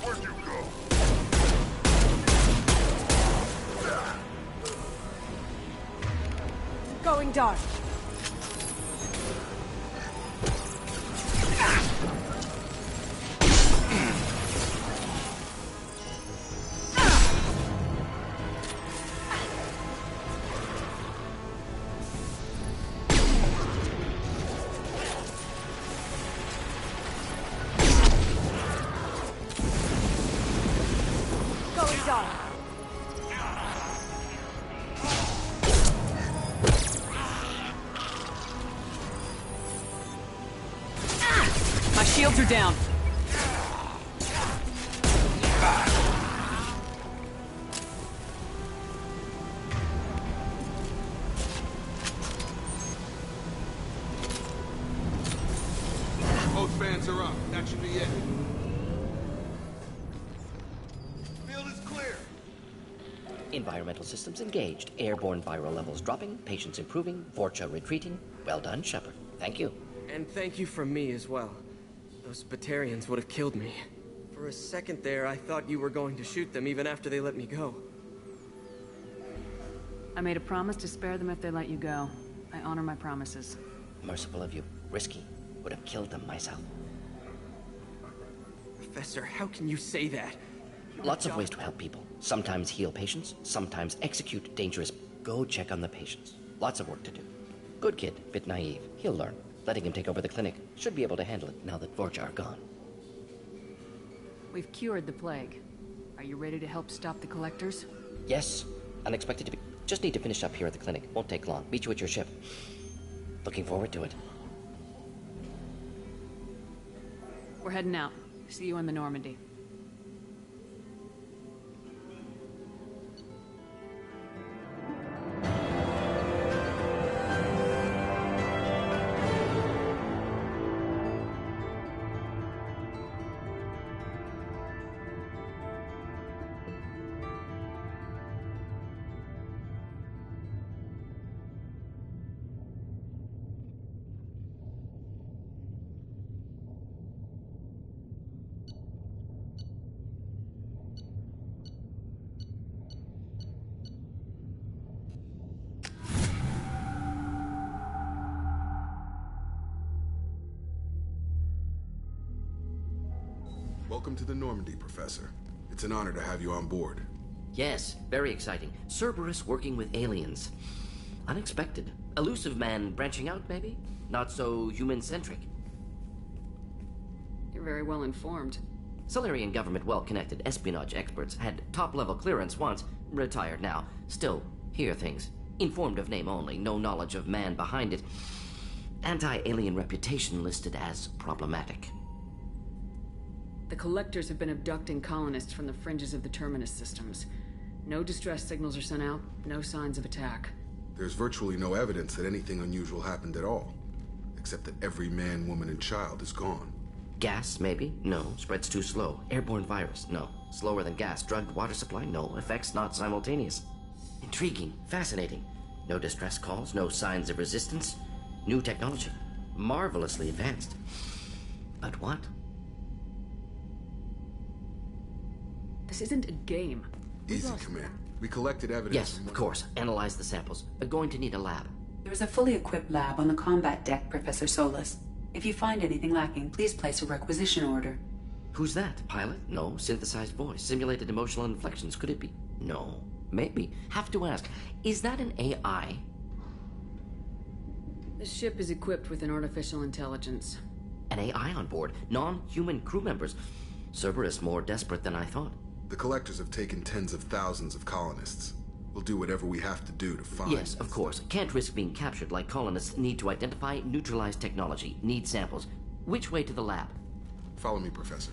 Where'd you go? Going dark. Going dark. My shields are down. Both fans are up. That should be it. Field is clear. Environmental systems engaged. Airborne viral levels dropping. Patients improving. Vorcha retreating. Well done, Shepard. Thank you. And thank you from me as well. Those Batarians would have killed me. For a second there, I thought you were going to shoot them even after they let me go. I made a promise to spare them if they let you go. I honor my promises. Merciful of you. Risky. Would have killed them myself. Professor, how can you say that? Lots of ways to help people. Sometimes heal patients, sometimes execute dangerous... Go check on the patients. Lots of work to do. Good kid, bit naive. He'll learn. Letting him take over the clinic. Should be able to handle it now that Vorcha are gone. We've cured the plague. Are you ready to help stop the collectors? Yes. Unexpected to be... Just need to finish up here at the clinic. Won't take long. Meet you at your ship. Looking forward to it. We're heading out. See you on the Normandy. Welcome to the Normandy, Professor. It's an honor to have you on board. Yes, very exciting. Cerberus working with aliens. Unexpected. Elusive man branching out, maybe? Not so human-centric. You're very well informed. Solarian government well-connected espionage experts had top-level clearance once, retired now. Still, hear things. Informed of name only, no knowledge of man behind it. Anti-alien reputation listed as problematic. The collectors have been abducting colonists from the fringes of the Terminus systems. No distress signals are sent out, no signs of attack. There's virtually no evidence that anything unusual happened at all. Except that every man, woman, and child is gone. Gas, maybe? No. Spreads too slow. Airborne virus? No. Slower than gas. Drugged water supply? No. Effects not simultaneous. Intriguing. Fascinating. No distress calls. No signs of resistance. New technology. Marvelously advanced. But what? This isn't a game. Easy, Command. We collected evidence. Yes, of course. Analyze the samples. Going to need a lab. There is a fully equipped lab on the combat deck, Professor Solis. If you find anything lacking, please place a requisition order. Who's that? Pilot? No. Synthesized voice. Simulated emotional inflections. Could it be? No. Maybe. Have to ask. Is that an AI? The ship is equipped with an artificial intelligence. An AI on board? Non-human crew members? Cerberus more desperate than I thought. The collectors have taken tens of thousands of colonists. We'll do whatever we have to do to find... Yes, of course. Can't risk being captured like colonists need to identify, neutralize technology, need samples. Which way to the lab? Follow me, Professor.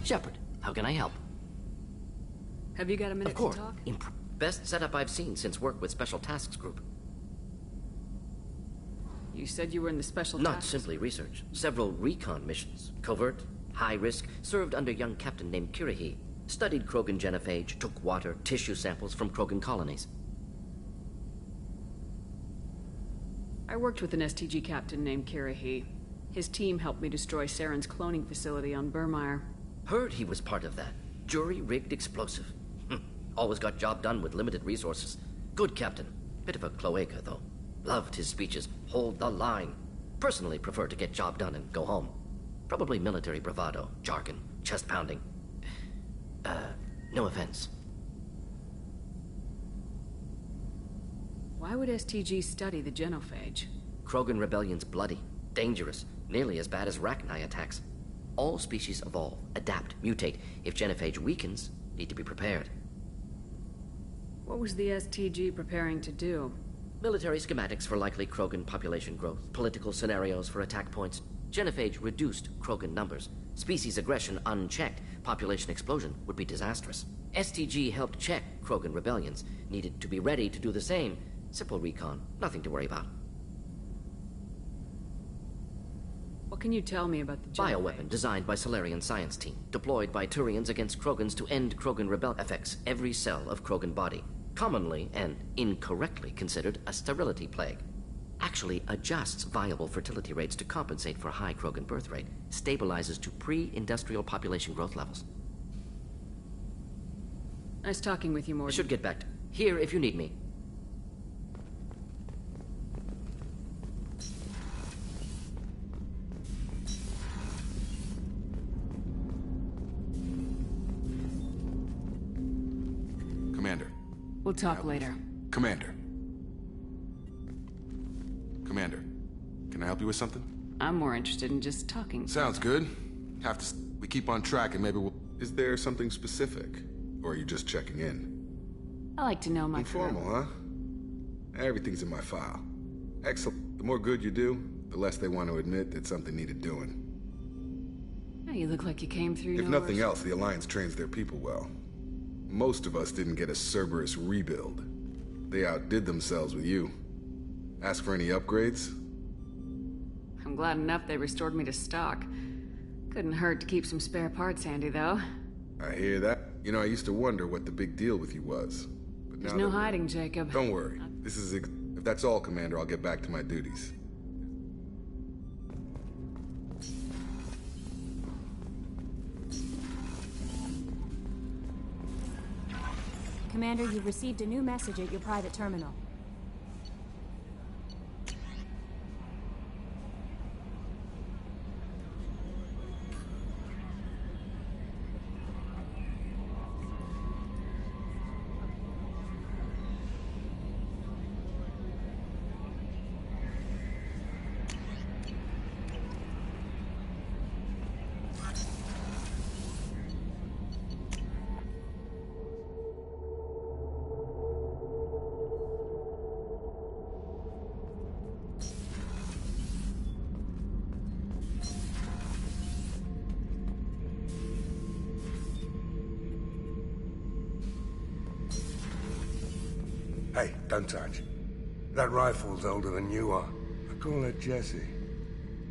Shepard, how can I help? Have you got a minute Of course. to talk? Best setup I've seen since work with Special Tasks Group. You said you were in the Special Not Tasks simply research. Several recon missions. Covert, high risk, served under a young captain named Kirahi. Studied Krogan genophage, took water, tissue samples from Krogan colonies. I worked with an STG captain named Kirahi. His team helped me destroy Saren's cloning facility on Burmire. Heard he was part of that. Jury-rigged explosive. Always got job done with limited resources. Good captain. Bit of a cloaca, though. Loved his speeches. Hold the line. Personally prefer to get job done and go home. Probably military bravado, jargon, chest pounding. No offense. Why would STG study the genophage? Krogan rebellion's bloody, dangerous, nearly as bad as Rachni attacks. All species evolve, adapt, mutate. If genophage weakens, need to be prepared. What was the STG preparing to do? Military schematics for likely Krogan population growth, political scenarios for attack points. Genophage reduced Krogan numbers. Species aggression unchecked, population explosion would be disastrous. STG helped check Krogan rebellions, needed to be ready to do the same. Simple recon, nothing to worry about. What can you tell me about the genophage? Bioweapon designed by Solarian science team, deployed by Turians against Krogans to end Krogan rebel affects every cell of Krogan body. Commonly and incorrectly considered a sterility plague. Actually adjusts viable fertility rates to compensate for high Krogan birth rate. Stabilizes to pre-industrial population growth levels. Nice talking with you, Morgan. Should get back to here if you need me. Commander. We'll talk later. Commander. Commander, can I help you with something? I'm more interested in just talking. Sounds good. We keep on track and maybe we'll... Is there something specific? Or are you just checking in? I like to know my Informal, huh? Everything's in my file. Excellent. The more good you do, the less they want to admit that something needed doing. You look like you came through If nothing else, the Alliance trains their people well. Most of us didn't get a Cerberus rebuild. They outdid themselves with you. Ask for any upgrades? I'm glad enough they restored me to stock. Couldn't hurt to keep some spare parts handy, though. I hear that. You know, I used to wonder what the big deal with you was. But There's now no hiding, Jacob. Don't worry. This is... If that's all, Commander, I'll get back to my duties. Commander, you've received a new message at your private terminal. Hey, don't touch. That rifle's older than you are. I call her Jessie.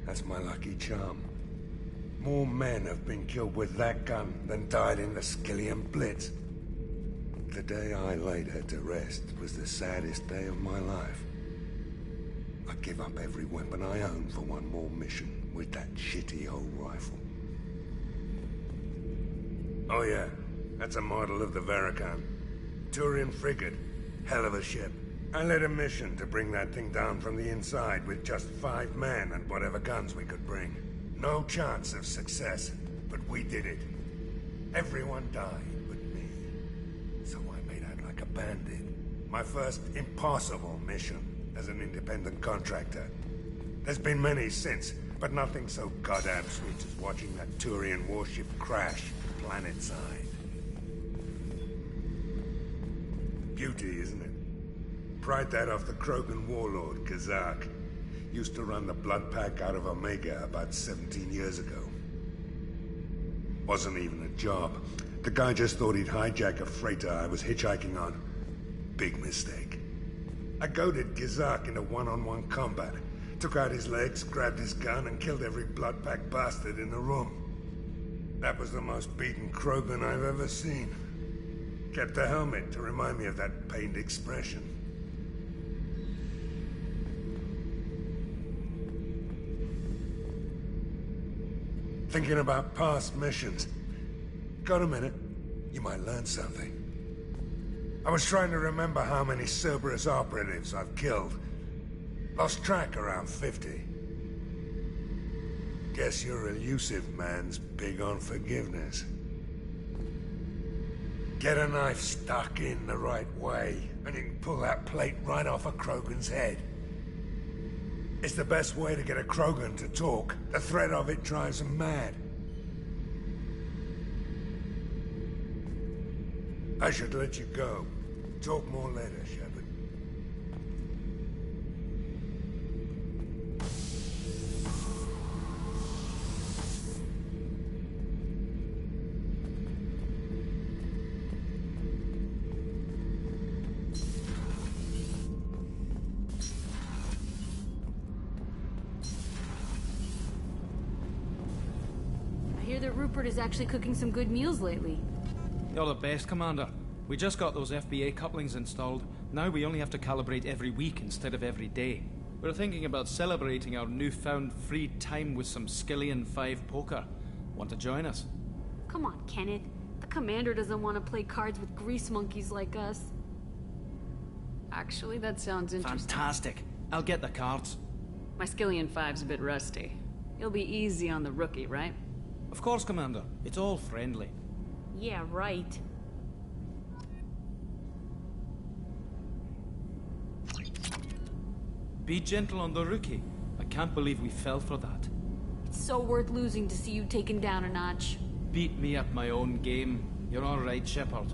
That's my lucky charm. More men have been killed with that gun than died in the Skillian Blitz. The day I laid her to rest was the saddest day of my life. I'd give up every weapon I own for one more mission with that shitty old rifle. Oh yeah, that's a model of the Veracon. Turian frigate. Hell of a ship. I led a mission to bring that thing down from the inside with just 5 men and whatever guns we could bring. No chance of success, but we did it. Everyone died but me. So I made out like a bandit. My first impossible mission as an independent contractor. There's been many since, but nothing so goddamn sweet as watching that Turian warship crash planetside. Beauty, isn't it? Pried that off the Krogan warlord, Kazak. Used to run the blood pack out of Omega about 17 years ago. Wasn't even a job. The guy just thought he'd hijack a freighter I was hitchhiking on. Big mistake. I goaded Gizak into one-on-one combat. Took out his legs, grabbed his gun, and killed every blood-packed bastard in the room. That was the most beaten Krogan I've ever seen. Kept a helmet to remind me of that pained expression. Thinking about past missions. Got a minute? You might learn something. I was trying to remember how many Cerberus operatives I've killed. Lost track around 50. Guess your elusive man's big on forgiveness. Get a knife stuck in the right way, and you can pull that plate right off a Krogan's head. It's the best way to get a Krogan to talk. The threat of it drives them mad. I should let you go. Talk more later, Shepard. I hear that Rupert is actually cooking some good meals lately. You're the best, Commander. We just got those FBA couplings installed. Now we only have to calibrate every week instead of every day. We're thinking about celebrating our newfound free time with some Skillian 5 poker. Want to join us? Come on, Kenneth. The commander doesn't want to play cards with grease monkeys like us. Actually, that sounds interesting. Fantastic. I'll get the cards. My Skillian 5's a bit rusty. You'll be easy on the rookie, right? Of course, Commander. It's all friendly. Yeah, right. Be gentle on the rookie. I can't believe we fell for that. It's so worth losing to see you taken down a notch. Beat me at my own game. You're all right, Shepard.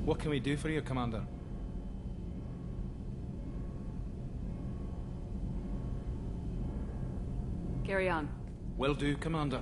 What can we do for you, Commander? Carry on. Will do, Commander.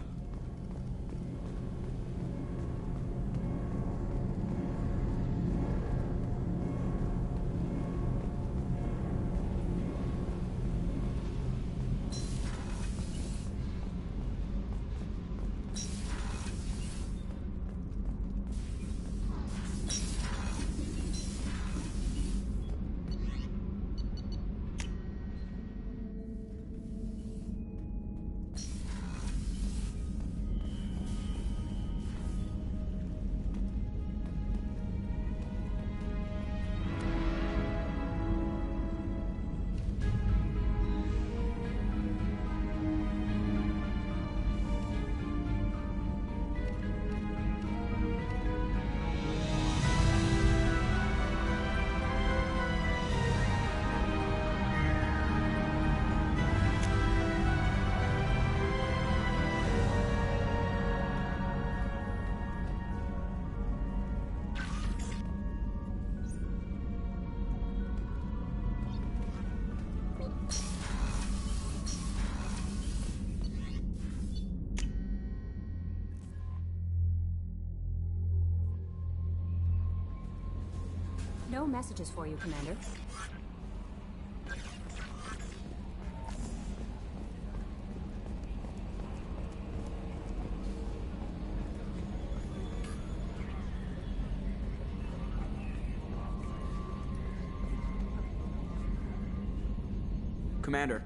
No messages for you, Commander. Commander.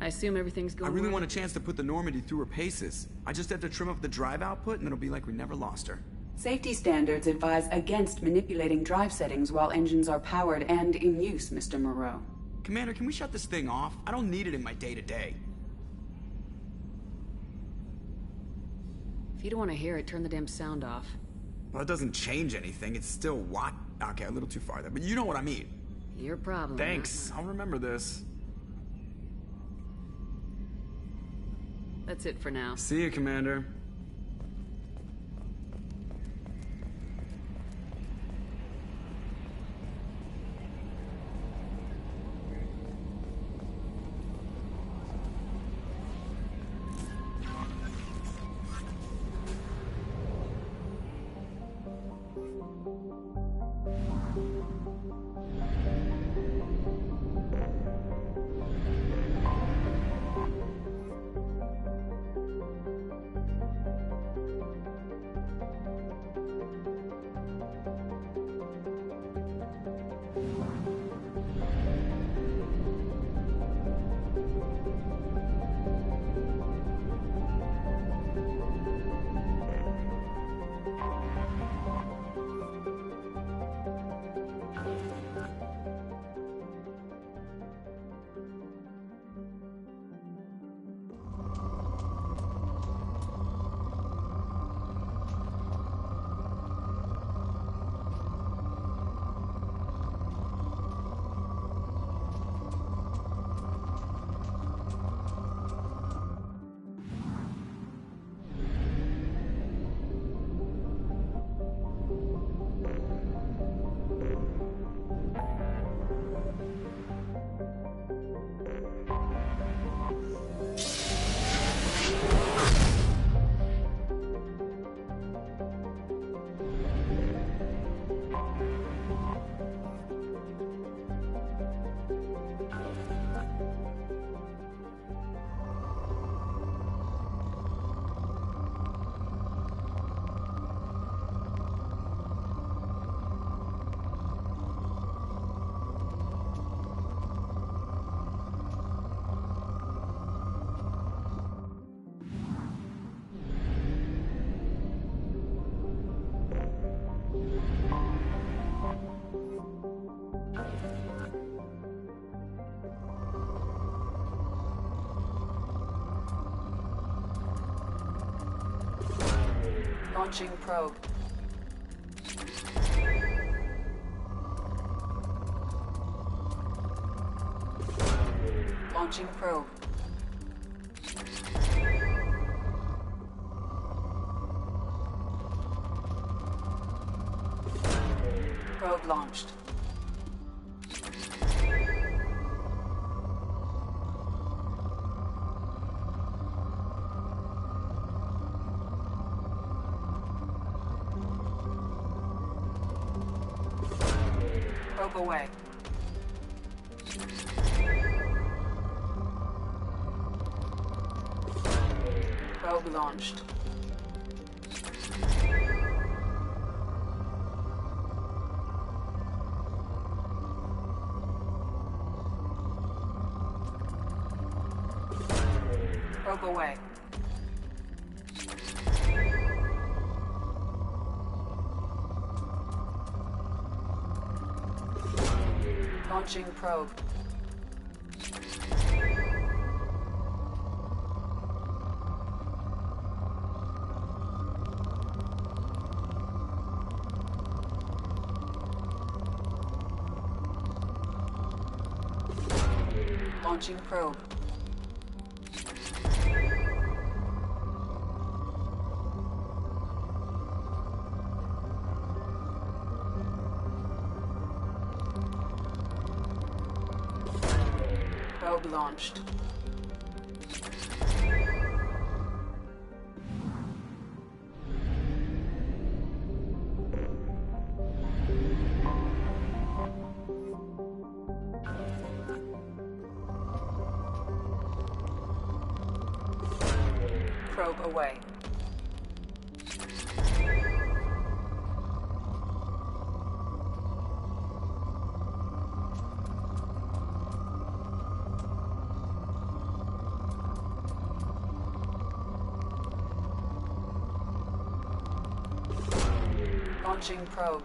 I assume everything's going I really well? want a chance to put the Normandy through her paces. I just have to trim up the drive output and it'll be like we never lost her. Safety standards advise against manipulating drive settings while engines are powered and in use, Mr. Moreau. Commander, can we shut this thing off? I don't need it in my day-to-day. If you don't want to hear it, turn the damn sound off. Well, it doesn't change anything. It's still what? Okay, a little too far there, but you know what I mean. Your problem. Thanks. I'll remember this. That's it for now. See you, Commander. Launching probe. Launching probe. Probe launched. Probe away. Probe launched. Probe away. Launching probe. Launching probe. Probe launched. Probe away. Launching probe.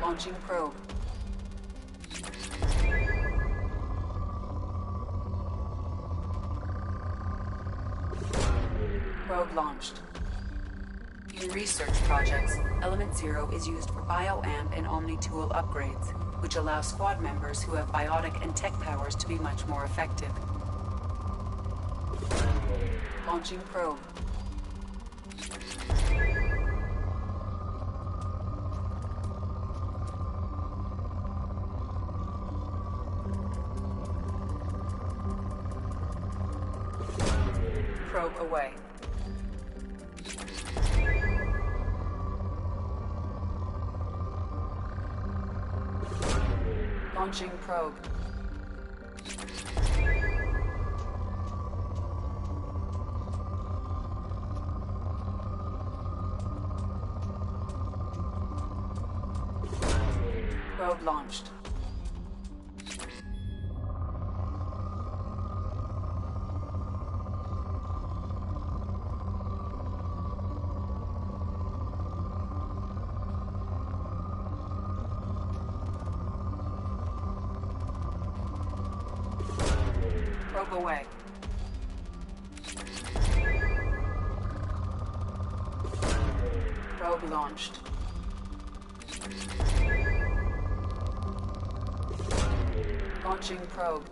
Launching probe. Probe launched. In research projects, Element Zero is used for bioamp and Omni-tool upgrades, which allow squad members who have biotic and tech powers to be much more effective. Launching probe. Probe away. Launching probe. Probe launched. Probe away. Probe launched. Launching probe.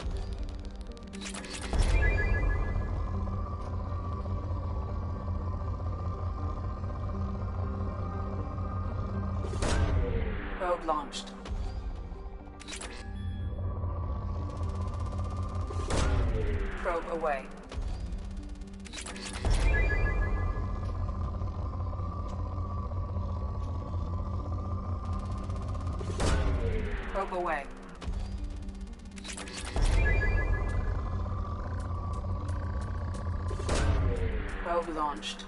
Probe launched. Probe away. Probe away. Probe launched.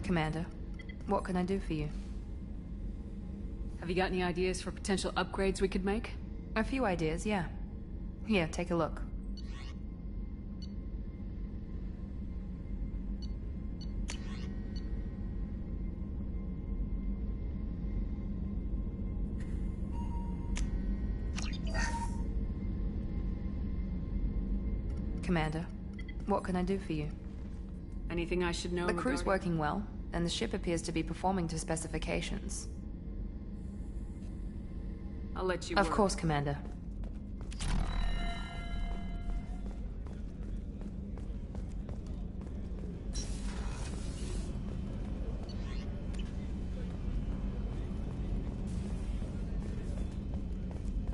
Commander, what can I do for you? Have you got any ideas for potential upgrades we could make? A few ideas, yeah. Here, take a look. Commander, what can I do for you? Anything I should know? The crew's working well, and the ship appears to be performing to specifications. I'll let you Of work. course, Commander.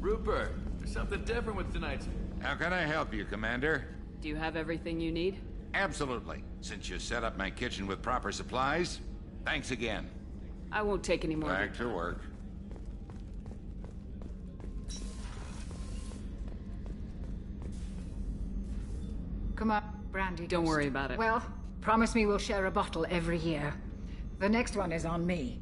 Rupert, there's something different with tonight's... How can I help you, Commander? Do you have everything you need? Absolutely. Since you set up my kitchen with proper supplies, thanks again. I won't take any more. Back to work. Come on, Brandy. Don't worry about it. Well, promise me we'll share a bottle every year. The next one is on me.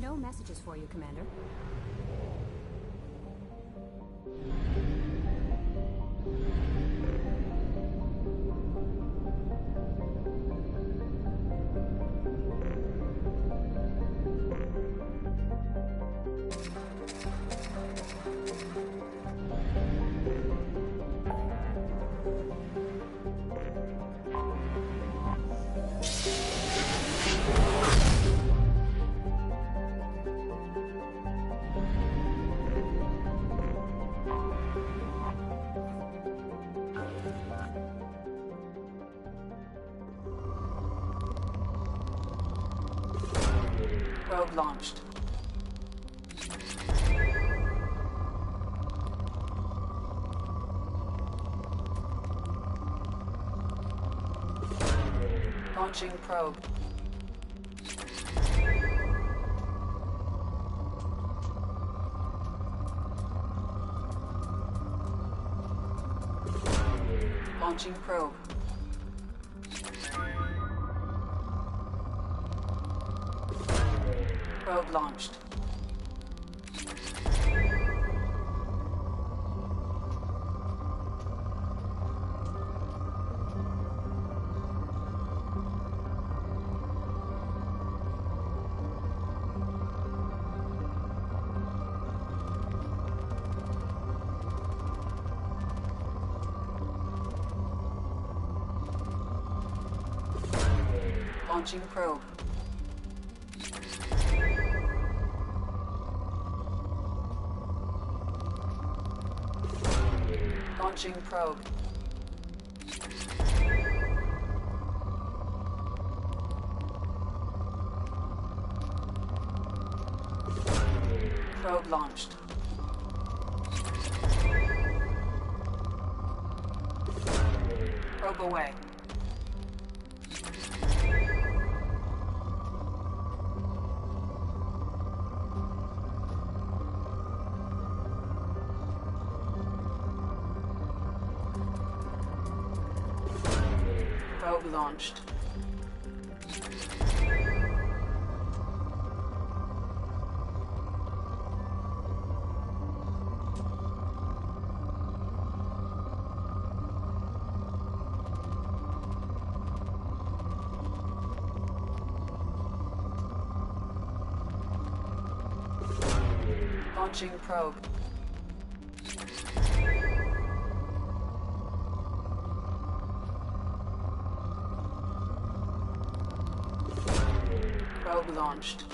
No messages for you, Commander. Probe launched. Launching probe. Launching probe. Probe launched. Launching probe. Launching probe. Probe launched. Probe away. Probe launched. Launching probe. Probe launched.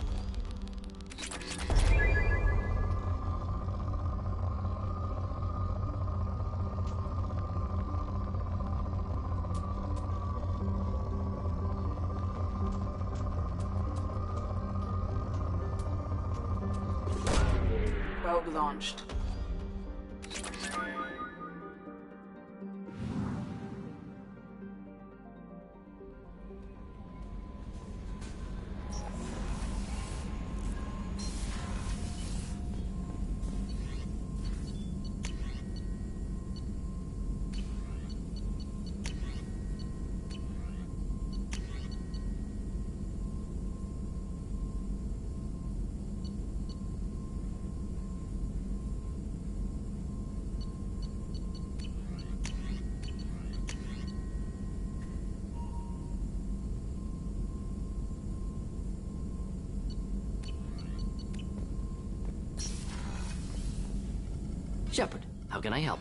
Probe launched. Shepard, how can I help?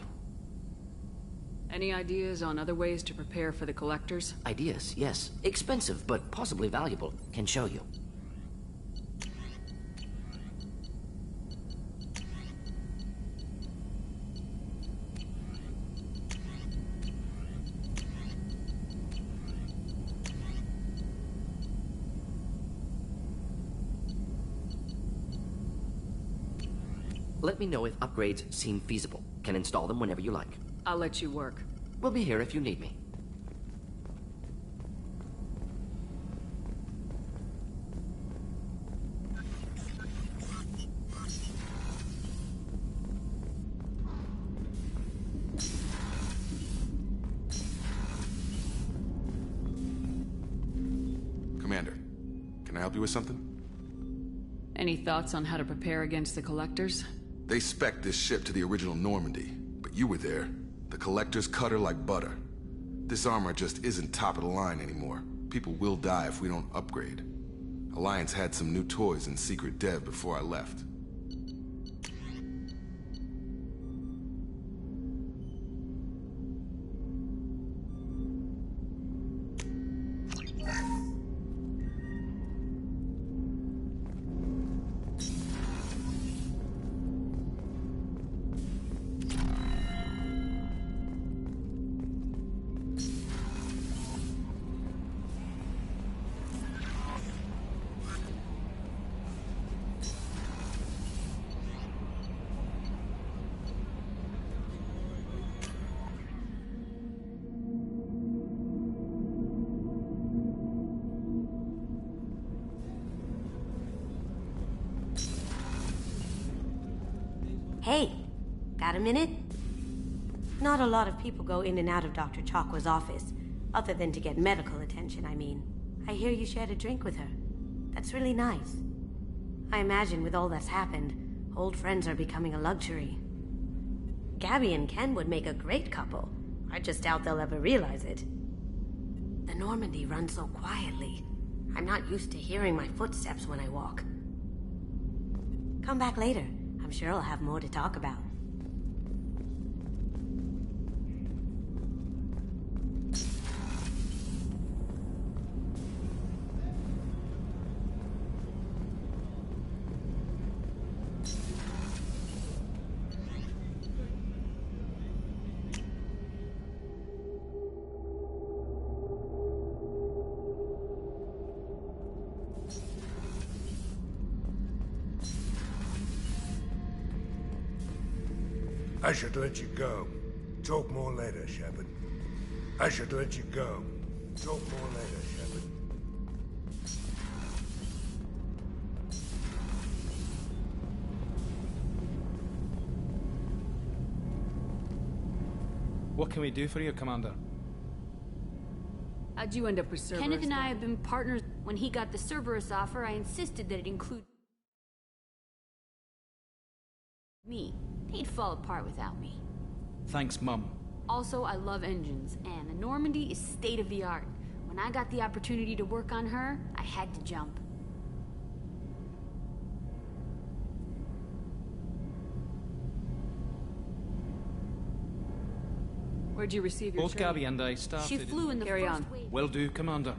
Any ideas on other ways to prepare for the collectors? Ideas, yes. Expensive, but possibly valuable. Can show you. Let me know if upgrades seem feasible. Can install them whenever you like. I'll let you work. We'll be here if you need me. Commander, can I help you with something? Any thoughts on how to prepare against the collectors? They spec'd this ship to the original Normandy, but you were there. The collectors cut her like butter. This armor just isn't top of the line anymore. People will die if we don't upgrade. Alliance had some new toys in secret dev before I left. Hey, got a minute? Not a lot of people go in and out of Dr. Chakwa's office, other than to get medical attention, I mean. I hear you shared a drink with her. That's really nice. I imagine with all that's happened, old friends are becoming a luxury. Gabby and Ken would make a great couple. I just doubt they'll ever realize it. The Normandy runs so quietly. I'm not used to hearing my footsteps when I walk. Come back later. I'm sure I'll have more to talk about. I should let you go. Talk more later, Shepard. I should let you go. Talk more later, Shepard. What can we do for you, Commander? How'd you end up with Cerberus? Kenneth and I have been partners. When he got the Cerberus offer, I insisted that it include me. They'd fall apart without me. Thanks, Mum. Also, I love engines, and the Normandy is state-of-the-art. When I got the opportunity to work on her, I had to jump. Where'd you receive your Both training? Gabby and I started... She flew in the Carry first on. wave. Will do, Commander.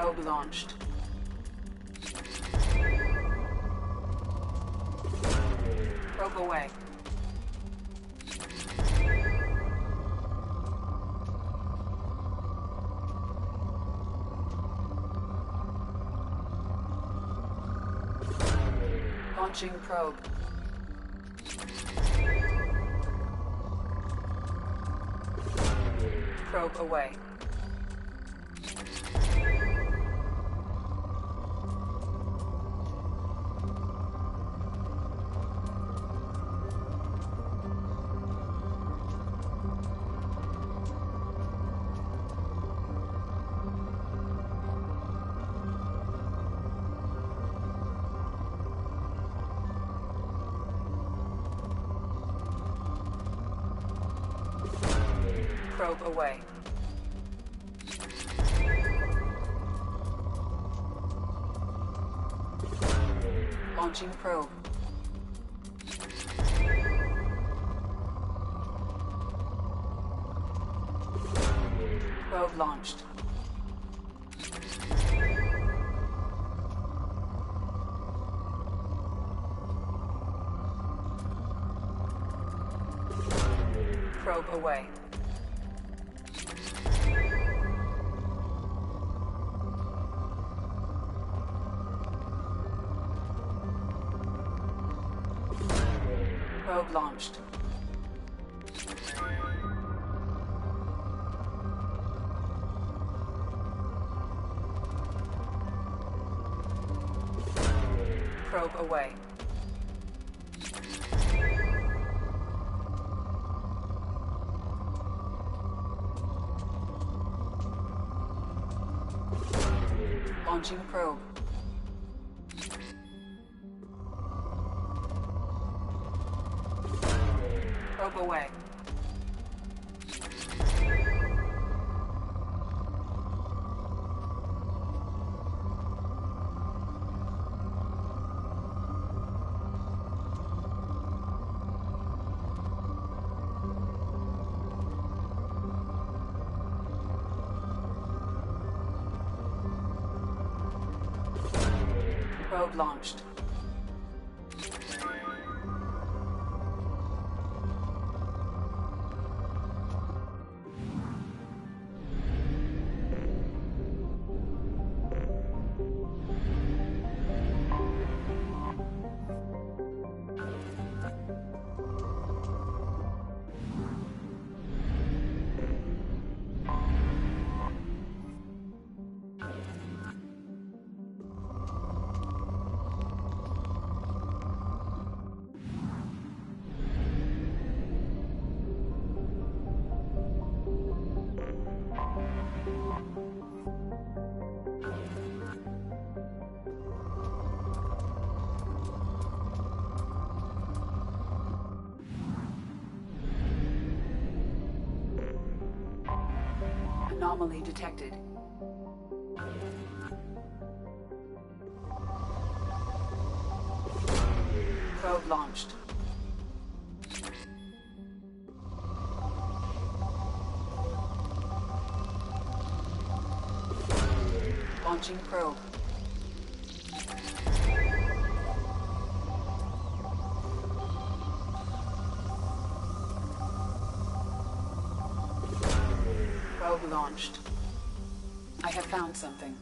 Probe launched. Probe away. Launching probe. Probe away. Probe away. Launching probe. Probe launched. Probe away. Probe launched. Probe away. Launching probe. Probe away. Probe launched. Anomaly detected. Probe launched. Launching probe. Probe launched. I have found something.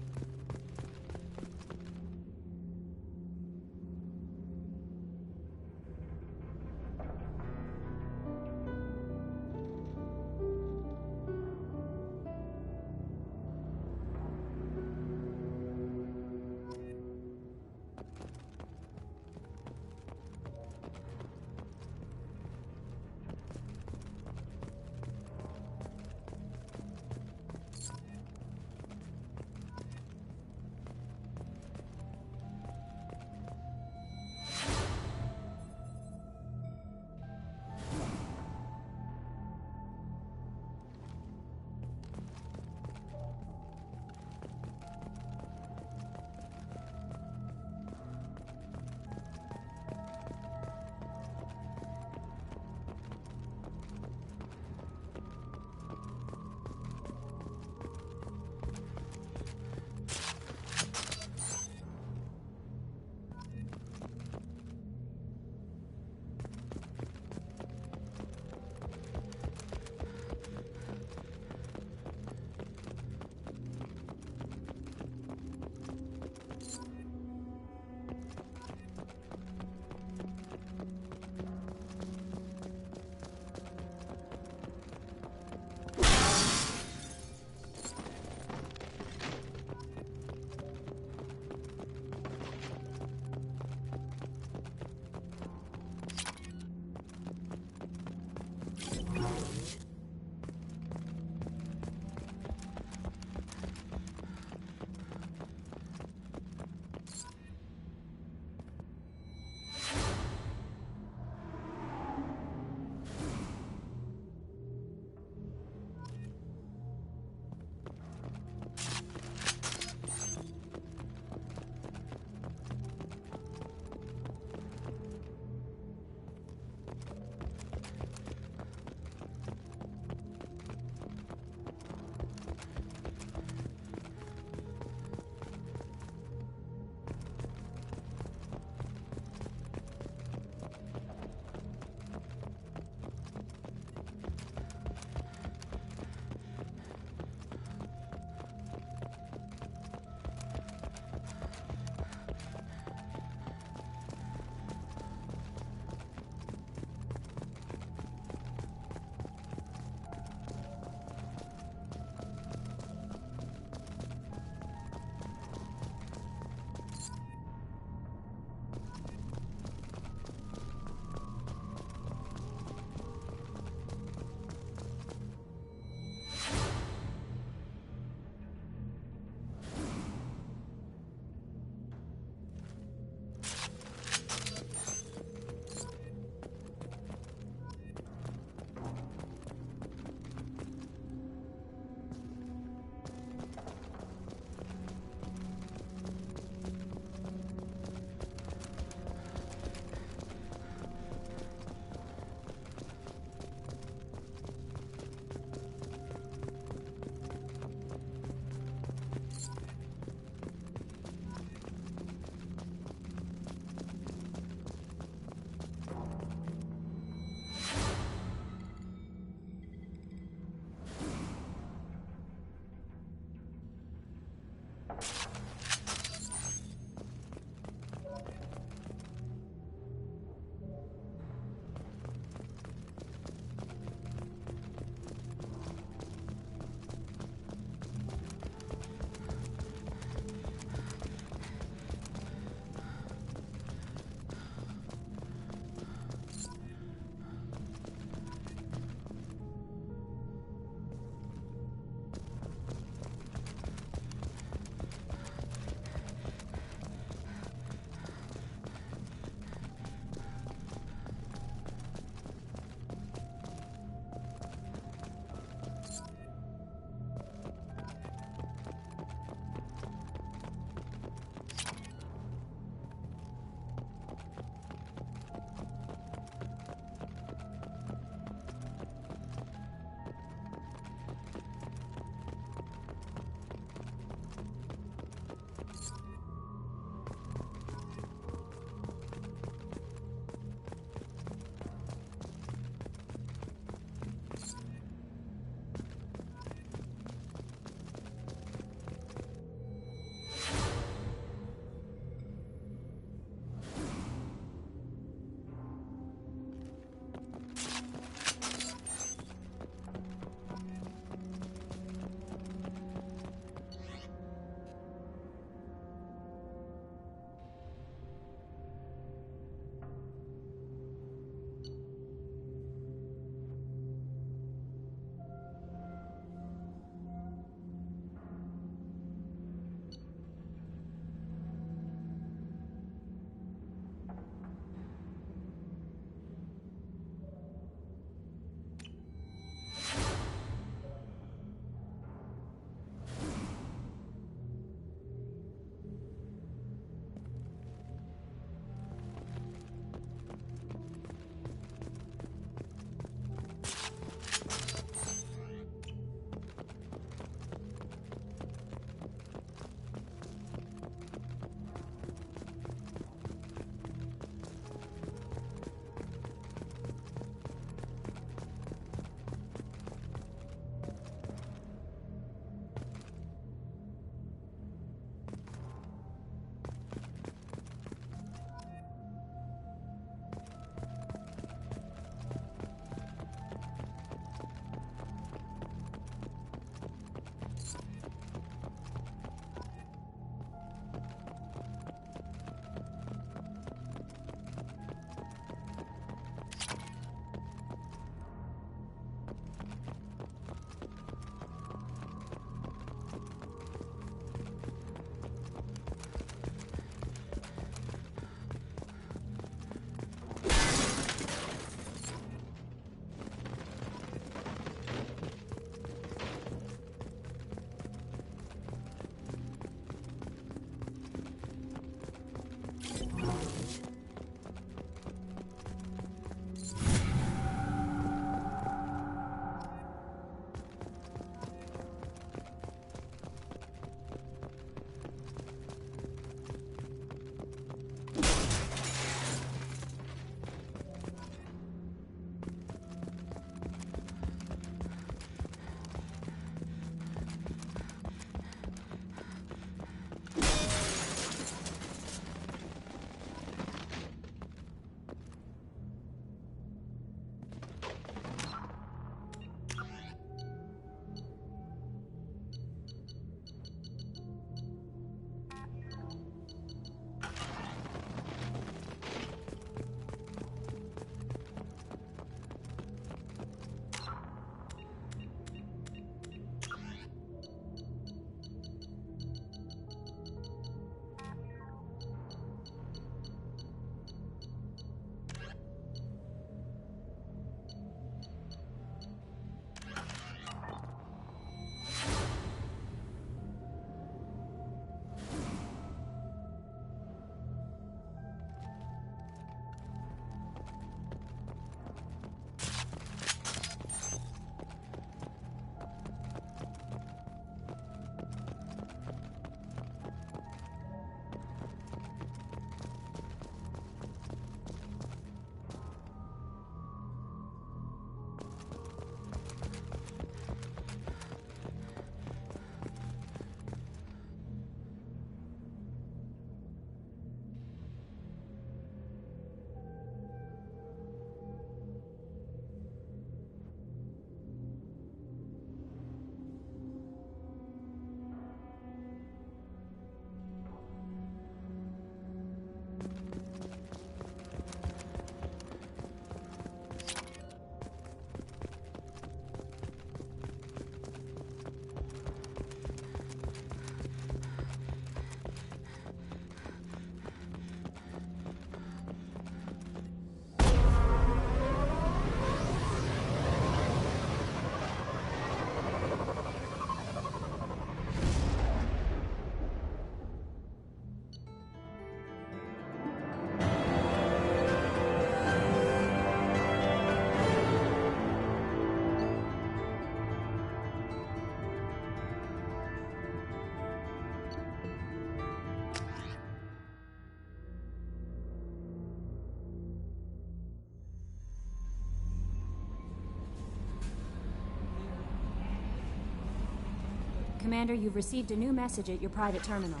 Commander, you've received a new message at your private terminal.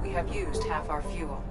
We have used half our fuel.